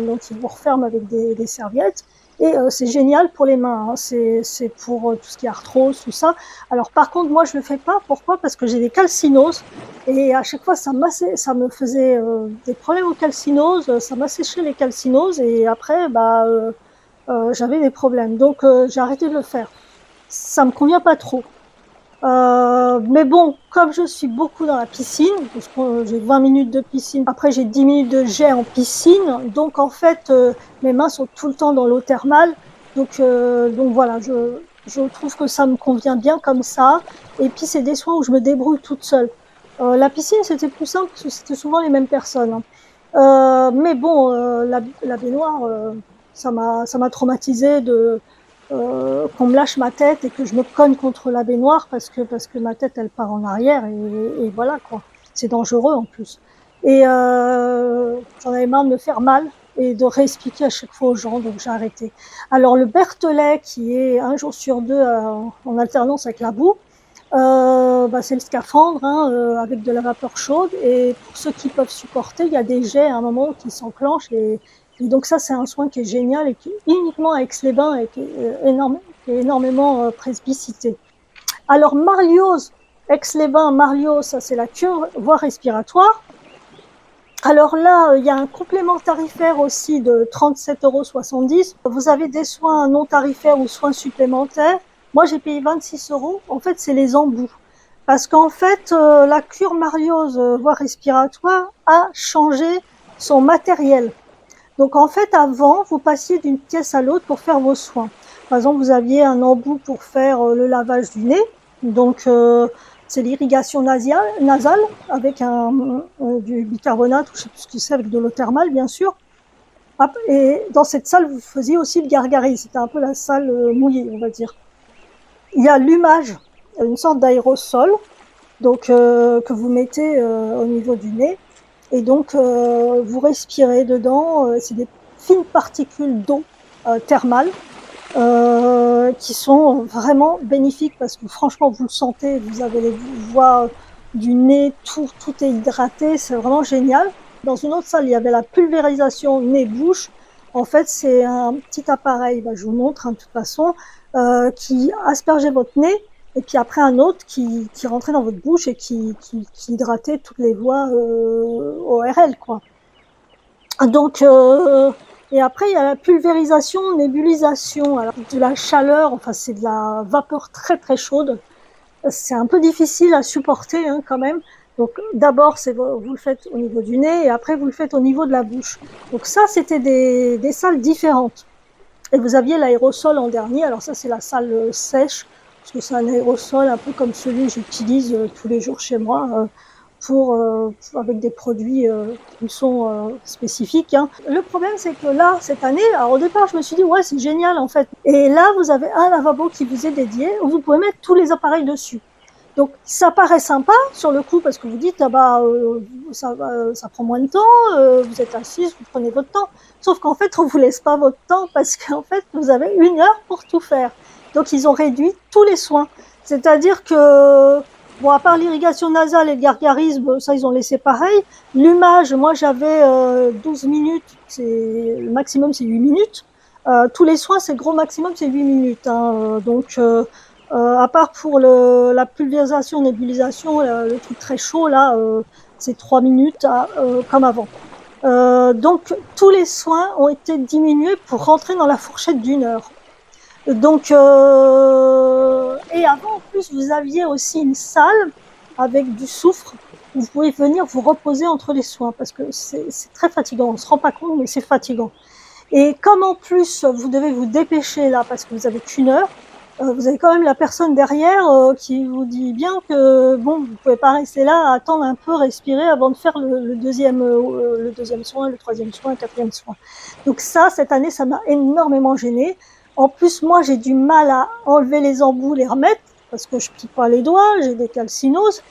donc ils vous referment avec des serviettes. Et c'est génial pour les mains, hein. C'est pour tout ce qui est arthrose, tout ça. Alors par contre, moi je le fais pas. Pourquoi? Parce que j'ai des calcinoses et à chaque fois ça me faisait des problèmes aux calcinoses, ça m'asséchait les calcinoses et après j'avais des problèmes. Donc j'ai arrêté de le faire. Ça me convient pas trop. Mais bon, comme je suis beaucoup dans la piscine, parce que j'ai 20 minutes de piscine, après j'ai 10 minutes de jet en piscine, donc en fait mes mains sont tout le temps dans l'eau thermale, donc voilà, je trouve que ça me convient bien comme ça, et puis c'est des soins où je me débrouille toute seule. La piscine c'était plus simple parce que c'était souvent les mêmes personnes, hein. Mais bon, la baignoire, ça m'a traumatisée qu'on me lâche ma tête et que je me cogne contre la baignoire parce que ma tête elle part en arrière et voilà quoi. C'est dangereux en plus. Et j'en avais marre de me faire mal et de réexpliquer à chaque fois aux gens, donc j'ai arrêté. Alors le Berthelet qui est un jour sur deux en alternance avec la boue, c'est le scaphandre avec de la vapeur chaude et pour ceux qui peuvent supporter, il y a des jets à un moment qui s'enclenchent et donc ça, c'est un soin qui est génial et qui est uniquement à Aix-les-Bains et qui est énormément presbycité. Alors Marliose, Aix-les-Bains, Marliose, ça c'est la cure voie respiratoire. Alors là, il y a un complément tarifaire aussi de 37,70 €. Vous avez des soins non tarifaires ou soins supplémentaires. Moi, j'ai payé 26 €. En fait, c'est les embouts. Parce qu'en fait, la cure Marliose voie respiratoire a changé son matériel. Donc en fait, avant, vous passiez d'une pièce à l'autre pour faire vos soins. Par exemple, vous aviez un embout pour faire le lavage du nez. Donc c'est l'irrigation nasale avec du bicarbonate, ou je sais plus ce que c'est, avec de l'eau thermale, bien sûr. Et dans cette salle, vous faisiez aussi le gargarisme. C'était un peu la salle mouillée, on va dire. Il y a l'humage, une sorte d'aérosol, donc que vous mettez au niveau du nez. Et donc, vous respirez dedans, c'est des fines particules d'eau thermale qui sont vraiment bénéfiques parce que franchement, vous le sentez, vous avez les voies du nez, tout est hydraté, c'est vraiment génial. Dans une autre salle, il y avait la pulvérisation nez-bouche. En fait, c'est un petit appareil, je vous montre de toute façon, qui aspergeait votre nez et puis après un autre qui rentrait dans votre bouche et qui hydratait toutes les voies ORL, quoi. Donc, et après, il y a la pulvérisation, nébulisation. Alors, de la chaleur, enfin, c'est de la vapeur très, très chaude. C'est un peu difficile à supporter, quand même. Donc, d'abord, vous le faites au niveau du nez et après, vous le faites au niveau de la bouche. Donc, ça, c'était des salles différentes. Et vous aviez l'aérosol en dernier. Alors, ça, c'est la salle sèche, parce que c'est un aérosol un peu comme celui que j'utilise tous les jours chez moi avec des produits qui sont spécifiques. Le problème, c'est que là, cette année, alors au départ, je me suis dit, ouais, c'est génial en fait. Et là, vous avez un lavabo qui vous est dédié, où vous pouvez mettre tous les appareils dessus. Donc, ça paraît sympa sur le coup, parce que vous dites, ça prend moins de temps, vous êtes assise, vous prenez votre temps. Sauf qu'en fait, on vous laisse pas votre temps, parce qu'en fait, vous avez 1 heure pour tout faire. Donc, ils ont réduit tous les soins. C'est-à-dire que, bon, à part l'irrigation nasale et le gargarisme, ça, ils ont laissé pareil. L'humage, moi, j'avais 12 minutes, le maximum, c'est 8 minutes. Tous les soins, c'est le gros maximum, c'est 8 minutes. Hein. Donc, à part pour la pulvérisation, nébulisation, le truc très chaud, là, c'est 3 minutes comme avant. Donc, tous les soins ont été diminués pour rentrer dans la fourchette d'1 heure. Donc, et avant, en plus, vous aviez aussi une salle avec du soufre. Vous pouvez venir vous reposer entre les soins parce que c'est très fatigant. On ne se rend pas compte, mais c'est fatigant. Et comme en plus, vous devez vous dépêcher là parce que vous avez qu'1 heure, vous avez quand même la personne derrière qui vous dit bien que bon, vous pouvez pas rester là, attendre un peu, respirer avant de faire le deuxième soin, le troisième soin, le quatrième soin. Donc ça, cette année, ça m'a énormément gênée. En plus, moi, j'ai du mal à enlever les embouts, les remettre parce que je plie pas les doigts, j'ai des calcinoses.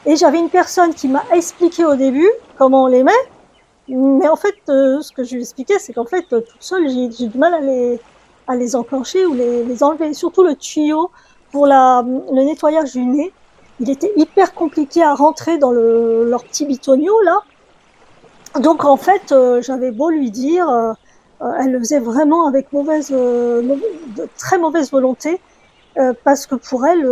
Et j'avais une personne qui m'a expliqué au début comment on les met. Mais en fait, ce que je lui expliquais, c'est qu'en fait, toute seule, j'ai du mal à les enclencher ou les enlever. Surtout le tuyau pour le nettoyage du nez. Il était hyper compliqué à rentrer dans leur petit bitonio, là. Donc, en fait, j'avais beau lui dire, elle le faisait vraiment avec de très mauvaise volonté. Parce que pour elle,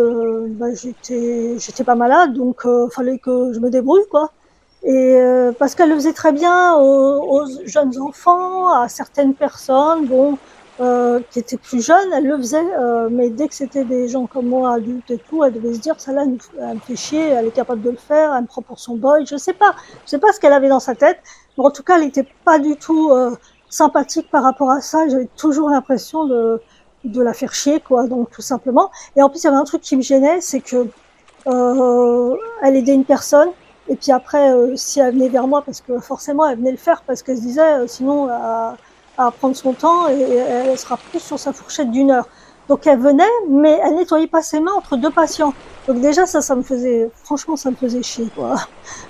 j'étais pas malade, donc fallait que je me débrouille, quoi. Et parce qu'elle le faisait très bien aux jeunes enfants, à certaines personnes, bon, qui étaient plus jeunes, elle le faisait, mais dès que c'était des gens comme moi, adultes et tout, elle devait se dire, ça là, elle me fait chier, elle est capable de le faire, elle me prend pour son boy, je sais pas ce qu'elle avait dans sa tête, mais en tout cas, elle était pas du tout sympathique par rapport à ça, j'avais toujours l'impression de la faire chier, quoi, donc tout simplement. Et en plus, il y avait un truc qui me gênait, c'est que elle aidait une personne, et puis après, si elle venait vers moi, parce que forcément, elle venait le faire, parce qu'elle se disait, sinon, elle va prendre son temps, et elle sera plus sur sa fourchette d'1 heure. Donc elle venait, mais elle nettoyait pas ses mains entre deux patients. Donc déjà, franchement, ça me faisait chier, quoi.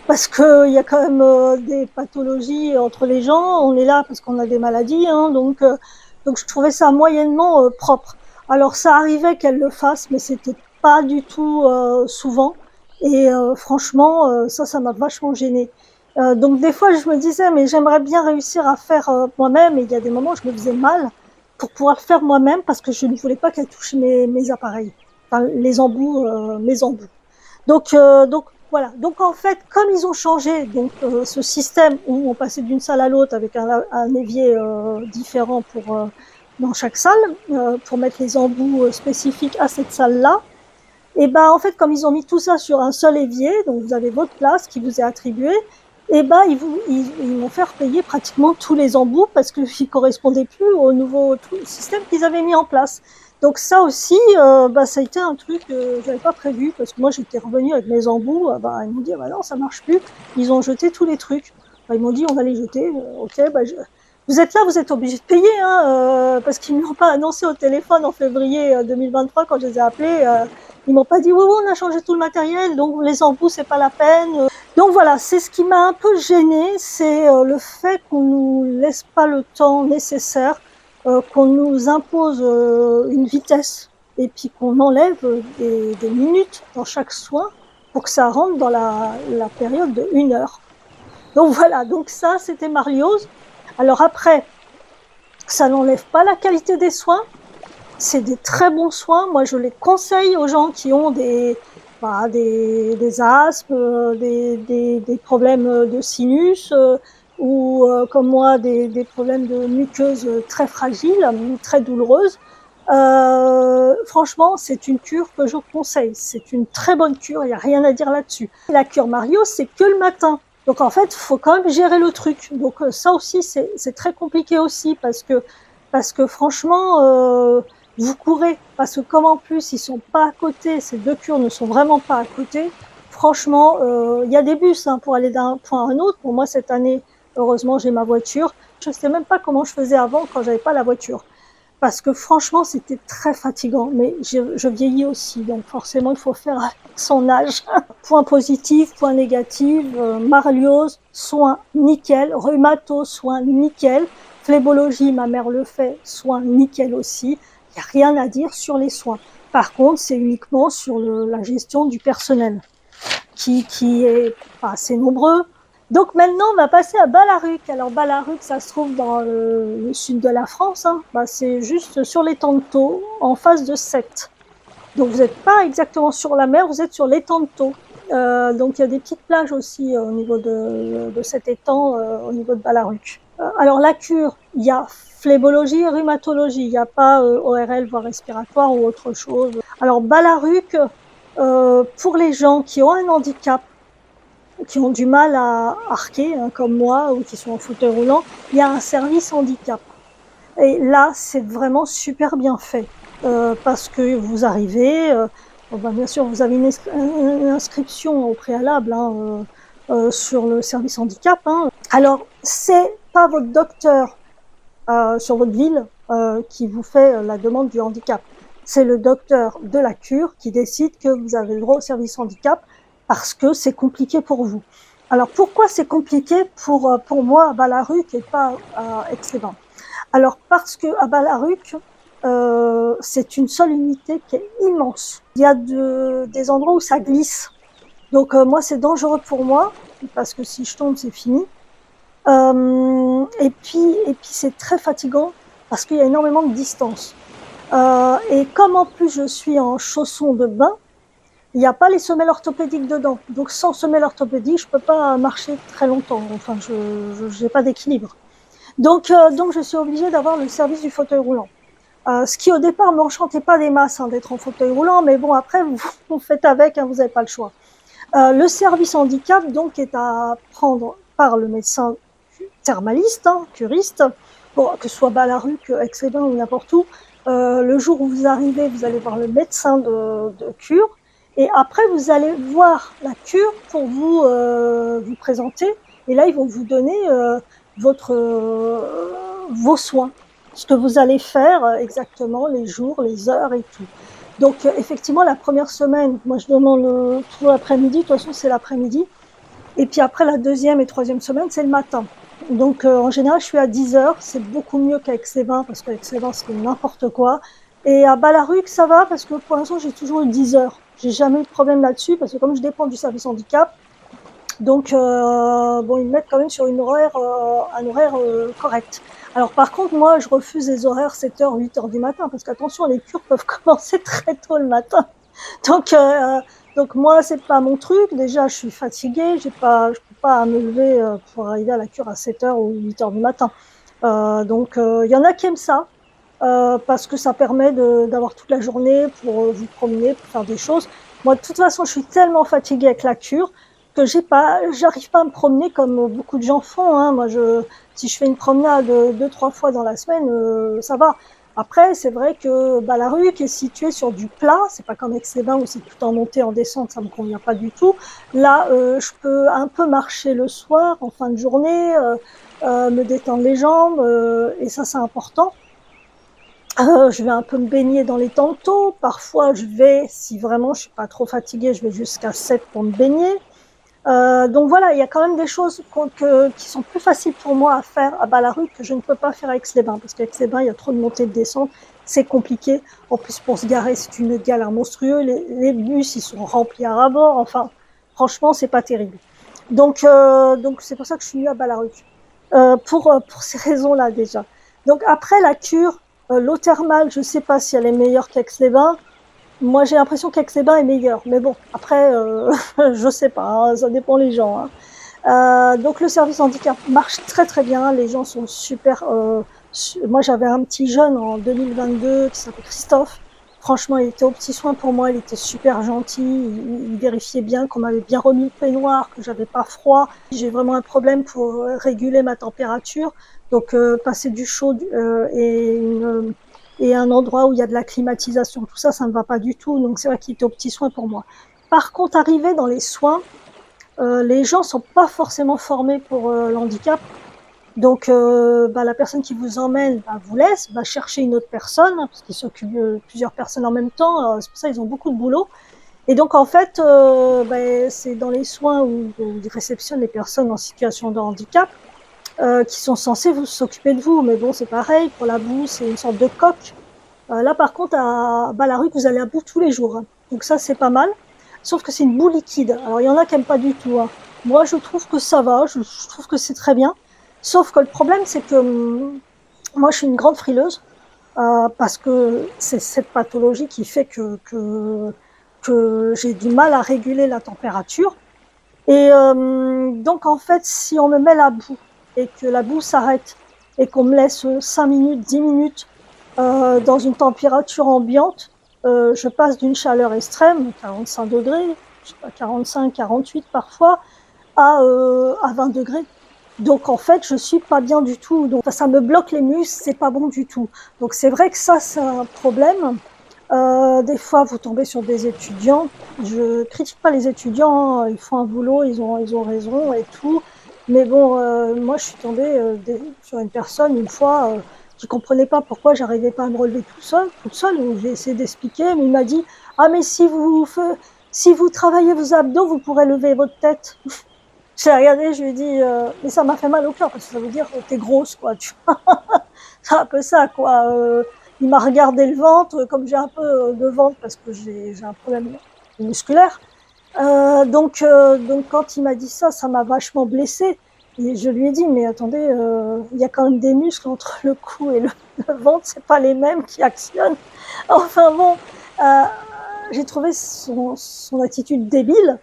Parce que il y a quand même des pathologies entre les gens, on est là parce qu'on a des maladies, hein, donc je trouvais ça moyennement propre. Alors ça arrivait qu'elle le fasse, mais c'était pas du tout souvent. Et franchement, ça m'a vachement gênée. Donc des fois, je me disais, mais j'aimerais bien réussir à faire moi-même. Et il y a des moments où je me faisais mal pour pouvoir le faire moi-même parce que je ne voulais pas qu'elle touche mes appareils, enfin les embouts, mes embouts. Donc voilà. Donc en fait, comme ils ont changé ce système où on passait d'une salle à l'autre avec un évier différent dans chaque salle pour mettre les embouts spécifiques à cette salle-là, et ben en fait, comme ils ont mis tout ça sur un seul évier, donc vous avez votre place qui vous est attribuée, et ben ils vont faire payer pratiquement tous les embouts parce qu'ils correspondaient plus au nouveau système qu'ils avaient mis en place. Donc ça aussi, ça a été un truc que j'avais pas prévu parce que moi j'étais revenue avec mes embouts, ils m'ont dit non ça marche plus, ils ont jeté tous les trucs. Ils m'ont dit on va les jeter, ok, vous êtes là, vous êtes obligés de payer, hein, parce qu'ils ne m'ont pas annoncé au téléphone en février 2023 quand je les ai appelés. Ils m'ont pas dit oui, on a changé tout le matériel, donc les embouts c'est pas la peine. Donc voilà, c'est ce qui m'a un peu gênée, c'est le fait qu'on nous laisse pas le temps nécessaire, qu'on nous impose une vitesse et puis qu'on enlève des minutes dans chaque soin pour que ça rentre dans la période de 1 heure. Donc voilà, donc ça c'était Marlioz. Alors après, ça n'enlève pas la qualité des soins. C'est des très bons soins. Moi, je les conseille aux gens qui ont des asthmes, des problèmes de sinus ou comme moi des problèmes de muqueuse très fragiles, très douloureuses. Franchement, c'est une cure que je conseille. C'est une très bonne cure, il n'y a rien à dire là-dessus. La cure Marlioz, c'est que le matin. Donc en fait, il faut quand même gérer le truc. Donc ça aussi, c'est très compliqué aussi parce que franchement, vous courez. Parce que comme en plus, ils sont pas à côté, ces deux cures ne sont vraiment pas à côté, franchement, il y a des bus pour aller d'un point à un autre. Pour moi, cette année, heureusement, j'ai ma voiture. Je ne sais même pas comment je faisais avant quand j'avais pas la voiture. Parce que franchement, c'était très fatigant. Mais je vieillis aussi, donc forcément, il faut faire avec son âge. Point positif, point négatif, Marlioz, soins nickel, rhumato, soins nickel, phlébologie, ma mère le fait, soins nickel aussi. Il n'y a rien à dire sur les soins. Par contre, c'est uniquement sur la gestion du personnel qui est pas assez nombreux. Donc maintenant, on va passer à Balaruc. Alors Balaruc, ça se trouve dans le sud de la France. Hein. Bah, c'est juste sur l'étang de Thau, en face de Sète. Donc vous n'êtes pas exactement sur la mer, vous êtes sur l'étang de Thau. Donc il y a des petites plages aussi au niveau de cet étang, au niveau de Balaruc. Alors la cure, il y a phlébologie et rhumatologie, il n'y a pas ORL, voie respiratoire ou autre chose. Alors Balaruc, pour les gens qui ont un handicap, qui ont du mal à arquer, hein, comme moi, ou qui sont en fauteuil roulant, il y a un service handicap. Et là, c'est vraiment super bien fait, parce que vous arrivez, bien sûr, vous avez une inscription au préalable hein, sur le service handicap. Hein. Alors, c'est pas votre docteur sur votre ville qui vous fait la demande du handicap. C'est le docteur de la cure qui décide que vous avez le droit au service handicap parce que c'est compliqué pour vous. Alors pourquoi c'est compliqué pour moi à Balaruc et pas à Aix-les-Bains? Alors parce que à Balaruc, c'est une seule unité qui est immense. Il y a des endroits où ça glisse. Donc moi c'est dangereux pour moi parce que si je tombe c'est fini. Et puis c'est très fatigant parce qu'il y a énormément de distance. Et comme en plus je suis en chaussons de bain, il n'y a pas les semelles orthopédiques dedans. Donc sans semelles orthopédiques, je peux pas marcher très longtemps. Enfin, je n'ai pas d'équilibre. Donc je suis obligée d'avoir le service du fauteuil roulant. Ce qui au départ m'enchantait pas des masses hein, d'être en fauteuil roulant, mais bon après vous faites avec, hein, vous n'avez pas le choix. Le service handicap donc est à prendre par le médecin thermaliste, hein, curiste, bon, que ce soit Balaruc, Aix-les-Bains ou n'importe où. Le jour où vous arrivez, vous allez voir le médecin de cure. Et après, vous allez voir la cure pour vous présenter. Et là, ils vont vous donner vos soins, ce que vous allez faire exactement, les jours, les heures et tout. Donc, effectivement, la première semaine, moi, je demande tout l'après-midi. De toute façon, c'est l'après-midi. Et puis après, la deuxième et troisième semaine, c'est le matin. Donc, en général, je suis à 10h. C'est beaucoup mieux qu'à Aix-les-Bains, parce qu'à Aix-les-Bains, c'est n'importe quoi. Et à Balaruc, ça va, parce que pour l'instant, j'ai toujours eu 10h. J'ai jamais eu de problème là-dessus, parce que comme je dépends du service handicap, donc, bon, ils me mettent quand même sur un horaire correct. Alors, par contre, moi, je refuse les horaires 7h, 8h du matin, parce qu'attention, les cures peuvent commencer très tôt le matin. Donc moi, c'est pas mon truc. Déjà, je suis fatiguée. Je peux pas me lever pour arriver à la cure à 7h ou 8h du matin. Donc, il y en a qui aiment ça. Parce que ça permet d'avoir toute la journée pour vous promener, pour faire des choses. Moi, de toute façon, je suis tellement fatiguée avec la cure que j'arrive pas à me promener comme beaucoup de gens font. Hein. Moi, si je fais une promenade 2-3 fois dans la semaine, ça va. Après, c'est vrai que Balaruc est situé sur du plat. C'est pas comme Aix-les-Bains où c'est tout en montée, en descente. Ça me convient pas du tout. Là, je peux un peu marcher le soir, en fin de journée, me détendre les jambes, et ça, c'est important. Je vais un peu me baigner dans les temps de Thau. Parfois, si vraiment je suis pas trop fatiguée, je vais jusqu'à 7 pour me baigner. Donc voilà, il y a quand même des choses qui sont plus faciles pour moi à faire à Balaruc que je ne peux pas faire à Aix-les-Bains. Parce qu'à Aix-les-Bains, il y a trop de montées et de descentes. C'est compliqué. En plus, pour se garer, c'est une galère monstrueuse. Les bus, ils sont remplis à ras-bord. Enfin, franchement, c'est pas terrible. Donc c'est pour ça que je suis venue à Balaruc. Pour ces raisons-là, déjà. Donc après la cure, l'eau thermale, je sais pas si elle est meilleure qu'Aix-les-Bains. Moi, j'ai l'impression qu'Aix-les-Bains est meilleur. Mais bon, après, je sais pas, hein, ça dépend les gens. Hein. Donc le service handicap marche très très bien. Les gens sont super. Moi, j'avais un petit jeune en 2022 qui s'appelle Christophe. Franchement, il était au petit soin pour moi. Il était super gentil. Il vérifiait bien qu'on m'avait bien remis le peignoir, que j'avais pas froid. J'ai vraiment un problème pour réguler ma température. Donc, passer du chaud et un endroit où il y a de la climatisation, tout ça, ça ne va pas du tout. Donc, c'est vrai qu'il était au petit soin pour moi. Par contre, arrivé dans les soins, les gens sont pas forcément formés pour l'handicap. Donc, la personne qui vous emmène vous laisse, va chercher une autre personne, parce qu'ils s'occupent de plusieurs personnes en même temps. C'est pour ça qu'ils ont beaucoup de boulot. Et donc, en fait, c'est dans les soins où ils réceptionnent les personnes en situation de handicap qui sont censés s'occuper de vous. Mais bon, c'est pareil, pour la boue, c'est une sorte de coque. Là, par contre, à Balaruc, vous allez à bout tous les jours. Hein. Donc ça, c'est pas mal. Sauf que c'est une boue liquide. Alors, il y en a qui n'aiment pas du tout. Hein. Moi, je trouve que ça va, je trouve que c'est très bien. Sauf que le problème, c'est que moi, je suis une grande frileuse parce que c'est cette pathologie qui fait que j'ai du mal à réguler la température. Et donc, en fait, si on me met la boue et que la boue s'arrête et qu'on me laisse 5 minutes, 10 minutes dans une température ambiante, je passe d'une chaleur extrême, 45 degrés, je sais pas, 45, 48 parfois, à 20 degrés. Donc en fait, je suis pas bien du tout. Donc ça me bloque les muscles, c'est pas bon du tout. Donc c'est vrai que ça, c'est un problème. Des fois, vous tombez sur des étudiants. Je critique pas les étudiants, ils font un boulot, ils ont raison et tout. Mais bon, moi, je suis tombée sur une personne une fois qui comprenait pas pourquoi j'arrivais pas à me relever toute seule. Donc j'ai essayé d'expliquer, mais il m'a dit ah mais si vous travaillez vos abdos, vous pourrez lever votre tête. J'ai regardé, je lui ai dit, mais ça m'a fait mal au cœur parce que ça veut dire t'es grosse, quoi. Tu vois, c'est un peu ça, quoi. Il m'a regardé le ventre, comme j'ai un peu de ventre parce que j'ai un problème musculaire. Donc quand il m'a dit ça, ça m'a vachement blessée. Et je lui ai dit, mais attendez, il y a quand même des muscles entre le cou et le ventre, c'est pas les mêmes qui actionnent. Enfin bon, j'ai trouvé son attitude débile.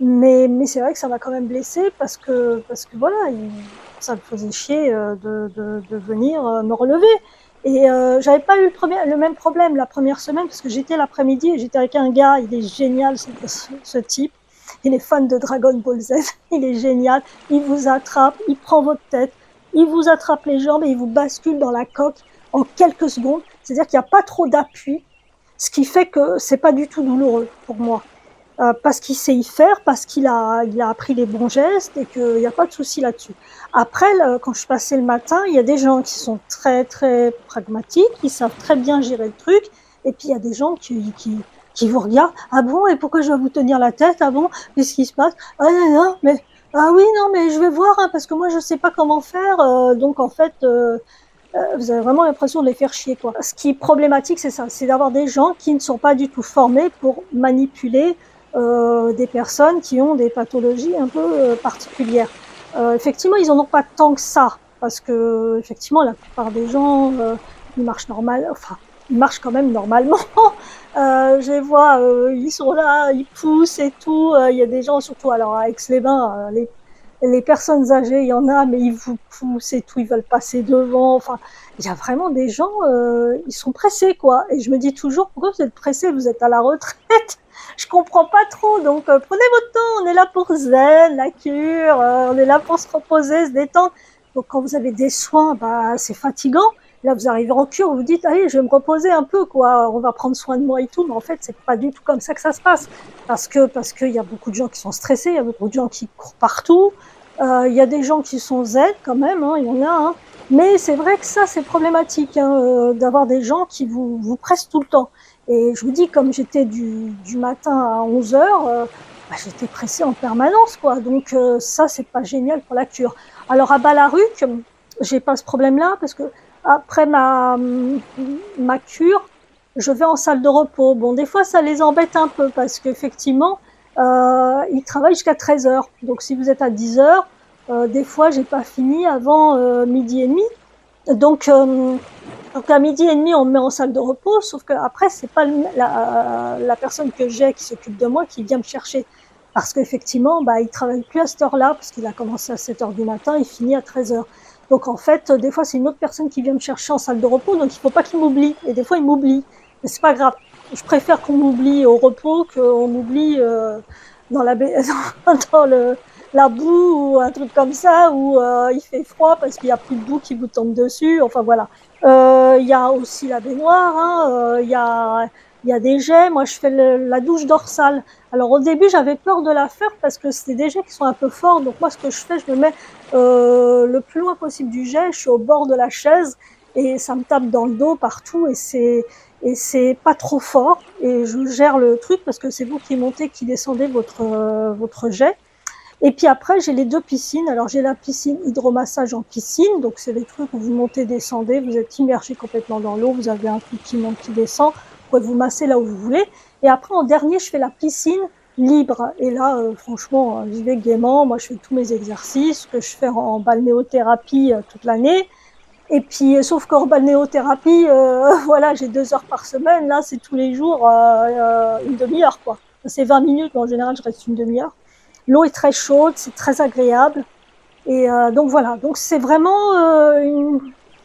Mais c'est vrai que ça m'a quand même blessée parce que voilà, ça me faisait chier de venir me relever. Et j'avais pas eu le même problème la première semaine parce que j'étais l'après-midi et j'étais avec un gars, il est génial ce type. Il est fan de Dragon Ball Z, il est génial. Il vous attrape, il prend votre tête, il vous attrape les jambes et il vous bascule dans la coque en quelques secondes. C'est-à-dire qu'il n'y a pas trop d'appui, ce qui fait que c'est pas du tout douloureux pour moi. Parce qu'il sait y faire, parce qu'il a appris les bons gestes et qu'il n'y a pas de souci là-dessus. Après, quand je passais le matin, il y a des gens qui sont très très pragmatiques, qui savent très bien gérer le truc, et puis il y a des gens qui vous regardent. Ah bon, et pourquoi je dois vous tenir la tête? Ah bon, qu'est-ce qui se passe? Ah non, non, mais ah oui, non, mais je vais voir, hein, parce que moi je sais pas comment faire. Donc en fait, vous avez vraiment l'impression de les faire chier, quoi. Ce qui est problématique, c'est ça, c'est d'avoir des gens qui ne sont pas du tout formés pour manipuler des personnes qui ont des pathologies un peu particulières. Effectivement, ils en ont pas tant que ça, parce que effectivement, la plupart des gens, ils marchent ils marchent quand même normalement. Je les vois, ils sont là, ils poussent et tout. Il y a des gens, surtout alors à Aix-les-Bains, les personnes âgées, il y en a, mais ils vous poussent et tout, ils veulent passer devant. Enfin, il y a vraiment des gens, ils sont pressés, quoi. Et je me dis toujours, pourquoi vous êtes pressés? Vous êtes à la retraite. Je comprends pas trop. Donc, prenez votre temps. On est là pour zen, la cure. On est là pour se reposer, se détendre. Donc, quand vous avez des soins, bah, c'est fatigant. Là, vous arrivez en cure, vous dites, allez, je vais me reposer un peu, quoi. On va prendre soin de moi et tout. Mais en fait, c'est pas du tout comme ça que ça se passe. Parce qu'il y a beaucoup de gens qui sont stressés, il y a beaucoup de gens qui courent partout. Il y a des gens qui sont zen quand même, hein, il y en a. Hein. Mais c'est vrai que ça, c'est problématique, hein, d'avoir des gens qui vous pressent tout le temps. Et je vous dis, comme j'étais du matin à 11h, bah, j'étais pressée en permanence, quoi. Donc ça, c'est pas génial pour la cure. Alors à Balaruc, j'ai pas ce problème-là parce que après ma cure, je vais en salle de repos. Bon, des fois, ça les embête un peu parce qu'effectivement, ils travaillent jusqu'à 13h. Donc si vous êtes à 10h, des fois, j'ai pas fini avant midi et demi. Donc à midi et demi, on me met en salle de repos, sauf qu'après, c'est pas la personne que j'ai qui s'occupe de moi qui vient me chercher. Parce qu'effectivement, bah, il travaille plus à cette heure-là, parce qu'il a commencé à 7h du matin, il finit à 13h. Donc en fait, des fois, c'est une autre personne qui vient me chercher en salle de repos, donc il faut pas qu'il m'oublie. Et des fois, il m'oublie. Mais c'est pas grave. Je préfère qu'on m'oublie au repos qu'on m'oublie dans la boue ou un truc comme ça où il fait froid parce qu'il y a plus de boue qui vous tombe dessus. Enfin voilà. Il y a aussi la baignoire. Hein, il y a des jets. Moi, je fais la douche dorsale. Alors au début, j'avais peur de la faire parce que c'est des jets qui sont un peu forts. Donc moi, ce que je fais, je me mets le plus loin possible du jet. Je suis au bord de la chaise et ça me tape dans le dos partout et c'est pas trop fort. Et je gère le truc parce que c'est vous qui montez, qui descendez votre jet. Et puis après, j'ai les deux piscines. Alors, j'ai la piscine hydromassage en piscine. Donc, c'est les trucs où vous montez, descendez. Vous êtes immergé complètement dans l'eau. Vous avez un truc qui monte, qui descend. Vous pouvez vous masser là où vous voulez. Et après, en dernier, je fais la piscine libre. Et là, franchement, j'y vais gaiement. Moi, je fais tous mes exercices que je fais en balnéothérapie toute l'année. Et puis, sauf qu'en balnéothérapie, voilà, j'ai 2 heures par semaine. Là, c'est tous les jours une demi-heure, quoi. C'est 20 minutes, mais en général, je reste une demi-heure. L'eau est très chaude, c'est très agréable. Et donc voilà, donc c'est vraiment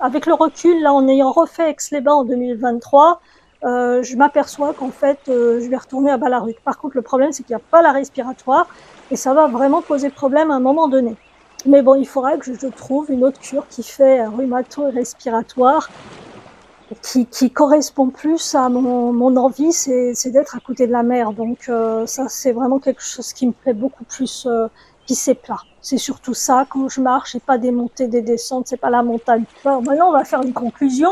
avec le recul, là, en ayant refait Aix-les-Bains en 2023, je m'aperçois qu'en fait, je vais retourner à Balaruc. Par contre, le problème, c'est qu'il n'y a pas la respiratoire et ça va vraiment poser problème à un moment donné. Mais bon, il faudrait que je trouve une autre cure qui fait rhumato et respiratoire, qui correspond plus à mon envie, c'est d'être à côté de la mer. Donc ça, c'est vraiment quelque chose qui me plaît beaucoup plus. Puis c'est plat. C'est surtout ça, quand je marche, c'est pas des montées, des descentes, c'est pas la montagne. Bon, maintenant, on va faire une conclusion.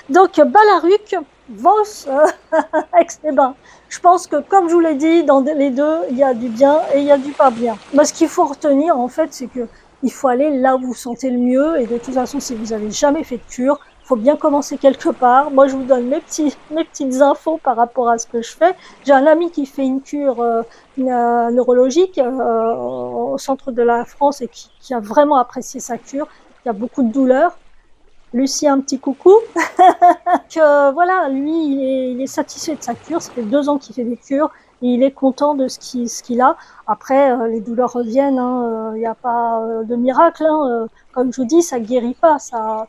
Donc, Balaruc, Vos, Aix-les-Bains. Je pense que, comme je vous l'ai dit, dans les deux, il y a du bien et il y a du pas bien. Mais ce qu'il faut retenir, en fait, c'est que il faut aller là où vous sentez le mieux. Et de toute façon, si vous avez jamais fait de cure, faut bien commencer quelque part. Moi, je vous donne mes petites infos par rapport à ce que je fais. J'ai un ami qui fait une cure neurologique au centre de la France et qui a vraiment apprécié sa cure. Il y a beaucoup de douleurs. Lucie, un petit coucou. Voilà, lui, il est satisfait de sa cure. Ça fait 2 ans qu'il fait des cures et il est content de ce qu'il a. Après, les douleurs reviennent. Il n'y a pas de miracle. Comme je vous dis, ça guérit pas, ça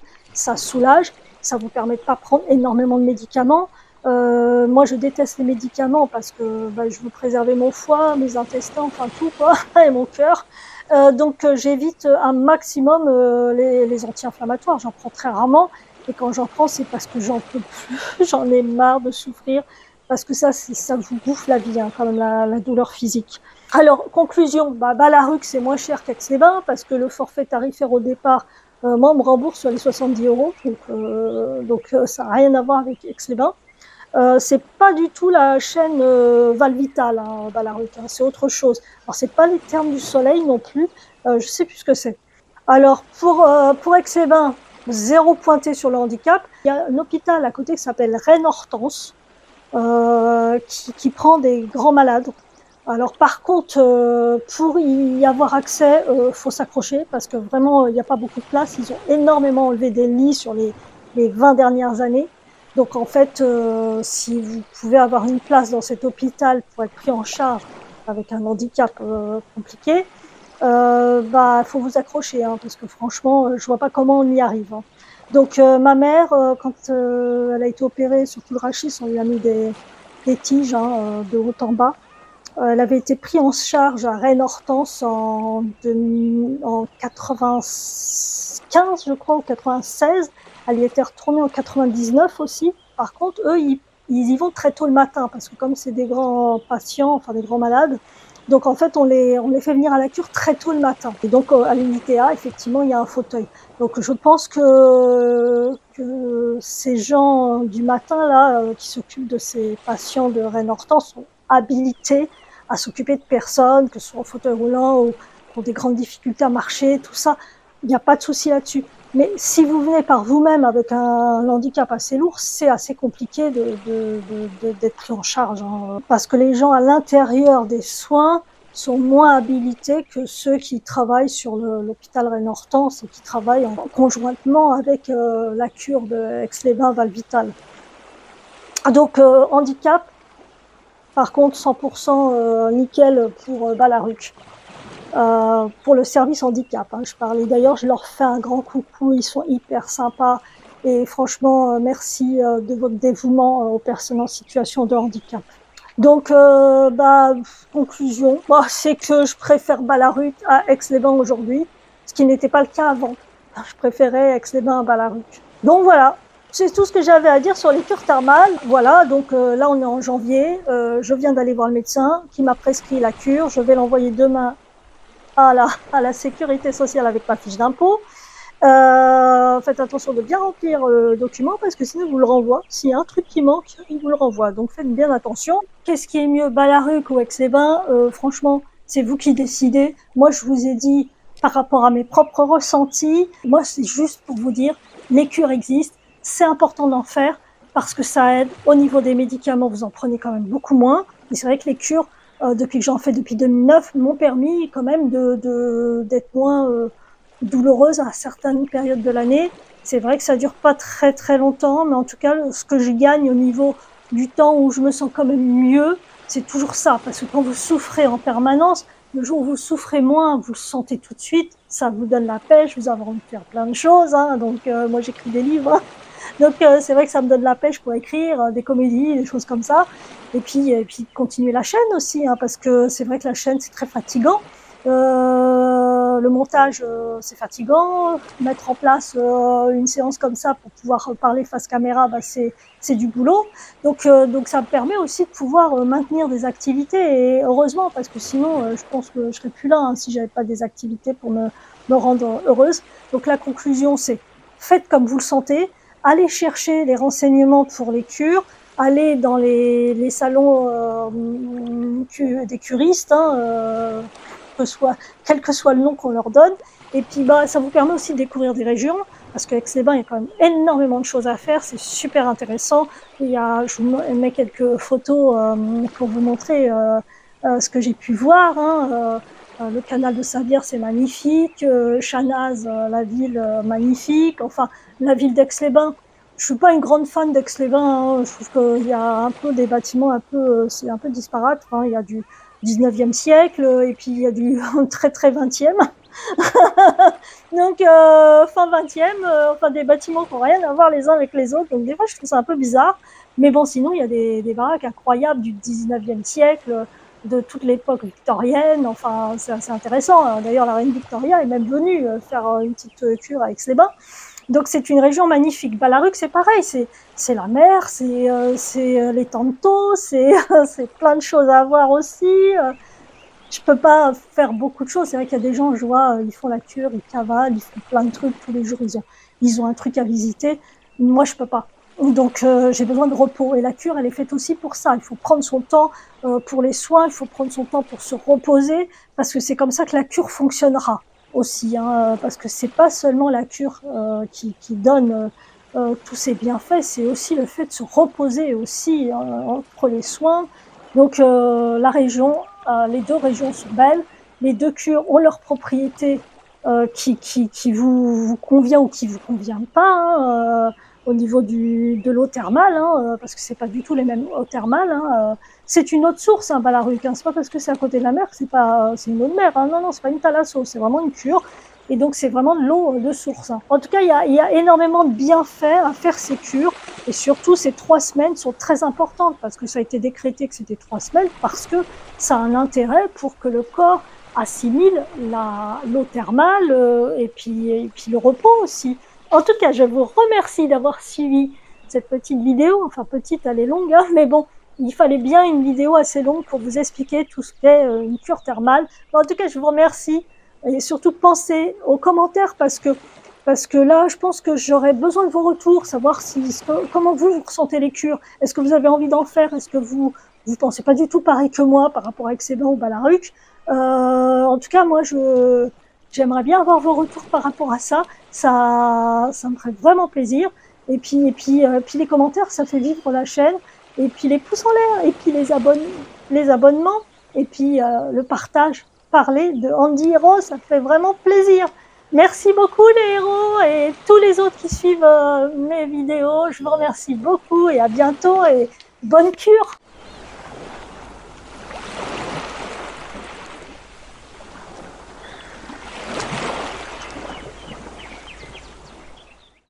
soulage. Ça vous permet de pas prendre énormément de médicaments. Moi, je déteste les médicaments parce que je veux préserver mon foie, mes intestins, enfin tout quoi, et mon cœur. Donc, j'évite un maximum les anti-inflammatoires. J'en prends très rarement. Et quand j'en prends, c'est parce que j'en peux plus, j'en ai marre de souffrir. Parce que ça vous bouffe la vie, quand même, la douleur physique. Alors, conclusion, Balaruc, c'est moins cher qu'Aix-les-Bains parce que le forfait tarifaire au départ, moi, on me rembourse sur les 70 €. Donc ça n'a rien à voir avec Aix-les-Bains. C'est pas du tout la chaîne Valvital, Balaruc, c'est autre chose. Alors c'est pas les Thermes du Soleil non plus, je sais plus ce que c'est. Alors pour Aix-les-Bains, 0 pointé sur le handicap. Il y a un hôpital à côté qui s'appelle Reine-Hortense, qui prend des grands malades. Alors par contre, pour y avoir accès, faut s'accrocher parce que vraiment il n'y a pas beaucoup de place. Ils ont énormément enlevé des lits sur les 20 dernières années. Donc en fait, si vous pouvez avoir une place dans cet hôpital pour être pris en charge avec un handicap compliqué, faut vous accrocher, parce que franchement, je vois pas comment on y arrive. Donc ma mère, quand elle a été opérée sur tout le rachis, on lui a mis des tiges de haut en bas. Elle avait été prise en charge à Reine-Hortense en 95, je crois, ou 96. Elle y était retournée en 99 aussi. Par contre, eux, ils y vont très tôt le matin parce que comme c'est des grands patients, enfin des grands malades, donc en fait, on les fait venir à la cure très tôt le matin. Et donc à l'UNITA, effectivement, il y a un fauteuil. Donc je pense que ces gens du matin là qui s'occupent de ces patients de Reine-Hortense sont habilités à s'occuper de personnes, que ce soit en fauteuil roulant ou qui ont des grandes difficultés à marcher, tout ça. Il n'y a pas de souci là-dessus. Mais si vous venez par vous-même avec un handicap assez lourd, c'est assez compliqué d'être pris en charge, parce que les gens à l'intérieur des soins sont moins habilités que ceux qui travaillent sur l'hôpital Reine-Hortense et qui travaillent conjointement avec la cure de Aix-les-Bains Valvital. Donc handicap, par contre 100% nickel pour Balaruc. Pour le service handicap, je parlais. D'ailleurs, je leur fais un grand coucou, ils sont hyper sympas et franchement, merci de votre dévouement aux personnes en situation de handicap. Donc, conclusion, c'est que je préfère Balaruc à Aix-les-Bains aujourd'hui, ce qui n'était pas le cas avant. Je préférais Aix-les-Bains à Balaruc. Donc voilà, c'est tout ce que j'avais à dire sur les cures thermales. Voilà, donc là on est en janvier, je viens d'aller voir le médecin qui m'a prescrit la cure, je vais l'envoyer demain à la sécurité sociale avec ma fiche d'impôt. Faites attention de bien remplir le document parce que sinon vous le renvoie. S'il y a un truc qui manque, il vous le renvoie. Donc faites bien attention. Qu'est-ce qui est mieux, Balaruc ou Aix-les-Bains? Franchement, c'est vous qui décidez. Moi, je vous ai dit par rapport à mes propres ressentis. Moi, c'est juste pour vous dire, les cures existent. C'est important d'en faire parce que ça aide. Au niveau des médicaments, vous en prenez quand même beaucoup moins. Mais c'est vrai que les cures, depuis que j'en fais depuis 2009, m'ont permis quand même d'être moins douloureuse à certaines périodes de l'année. C'est vrai que ça dure pas très très longtemps, mais en tout cas, ce que je gagne au niveau du temps où je me sens quand même mieux, c'est toujours ça. Parce que quand vous souffrez en permanence, le jour où vous souffrez moins, vous le sentez tout de suite, ça vous donne la pêche, vous avez envie de faire plein de choses. Hein. Donc moi j'écris des livres, hein. Donc c'est vrai que ça me donne la pêche pour écrire des comédies, des choses comme ça. Et puis continuer la chaîne aussi, hein, parce que c'est vrai que la chaîne c'est très fatigant. Le montage c'est fatigant. Mettre en place une séance comme ça pour pouvoir parler face caméra, bah, c'est du boulot. Donc ça me permet aussi de pouvoir maintenir des activités. Et heureusement, parce que sinon je pense que je serais plus là hein, si j'avais pas des activités pour me rendre heureuse. Donc la conclusion c'est faites comme vous le sentez. Allez chercher les renseignements pour les cures, allez dans les salons des curistes, hein, quel que soit le nom qu'on leur donne. Et puis bah, ça vous permet aussi de découvrir des régions, parce qu'avec Aix-les-Bains, il y a quand même énormément de choses à faire, c'est super intéressant. Je vous mets quelques photos pour vous montrer ce que j'ai pu voir. Hein. Le canal de Savière, c'est magnifique. Chanaz, la ville, magnifique. Enfin, la ville d'Aix-les-Bains. Je suis pas une grande fan d'Aix-les-Bains. Hein. Je trouve qu'il y a un peu des bâtiments c'est un peu disparate. Hein. Il y a du 19e siècle et puis il y a du très très 20e. Donc fin 20e, enfin des bâtiments qui n'ont rien à voir les uns avec les autres. Donc des fois je trouve ça un peu bizarre. Mais bon, sinon il y a des baraques incroyables du 19e siècle, de toute l'époque victorienne. Enfin c'est assez intéressant. D'ailleurs la reine Victoria est même venue faire une petite cure à Aix-les-Bains. Donc c'est une région magnifique. Ballaruc c'est pareil, c'est la mer, c'est les tantos, c'est plein de choses à voir aussi. Je peux pas faire beaucoup de choses. C'est vrai qu'il y a des gens, je vois, ils font la cure, ils cavalent, ils font plein de trucs tous les jours. Ils ont un truc à visiter. Moi, je peux pas. Donc, j'ai besoin de repos. Et la cure, elle est faite aussi pour ça. Il faut prendre son temps pour les soins. Il faut prendre son temps pour se reposer, parce que c'est comme ça que la cure fonctionnera aussi. Hein, parce que c'est pas seulement la cure qui donne tous ces bienfaits, c'est aussi le fait de se reposer aussi entre les soins. Donc, la région. Les deux régions sont belles, les deux cures ont leurs propriétés qui vous convient ou qui vous convient pas hein, au niveau de l'eau thermale, hein, parce que c'est pas du tout les mêmes eaux thermales. Hein, c'est une eau de source, hein, Ballaruc. Hein, c'est pas parce que c'est à côté de la mer que c'est une eau de mer. Hein, non, c'est pas une thalasso, c'est vraiment une cure. Et donc c'est vraiment de l'eau de source. Hein. En tout cas, il y a énormément de bienfaits à faire ces cures. Et surtout, ces 3 semaines sont très importantes parce que ça a été décrété que c'était 3 semaines parce que ça a un intérêt pour que le corps assimile l'eau thermale et puis le repos aussi. En tout cas, je vous remercie d'avoir suivi cette petite vidéo. Enfin, petite, elle est longue, hein, mais bon, il fallait bien une vidéo assez longue pour vous expliquer tout ce qu'est une cure thermale. En tout cas, je vous remercie et surtout pensez aux commentaires parce que là, je pense que j'aurais besoin de vos retours, savoir comment vous ressentez les cures. Est-ce que vous avez envie d'en faire? Est-ce que vous pensez pas du tout pareil que moi par rapport à Aix-les-Bains ou Ballaruc? En tout cas, moi, j'aimerais bien avoir vos retours par rapport à ça. Ça me ferait vraiment plaisir. Et puis les commentaires, ça fait vivre la chaîne. Et puis les pouces en l'air. Et puis les abonnements. Et puis le partage. Parler de Andy Hero, ça fait vraiment plaisir. Merci beaucoup les héros et tous les autres qui suivent mes vidéos. Je vous remercie beaucoup et à bientôt et bonne cure.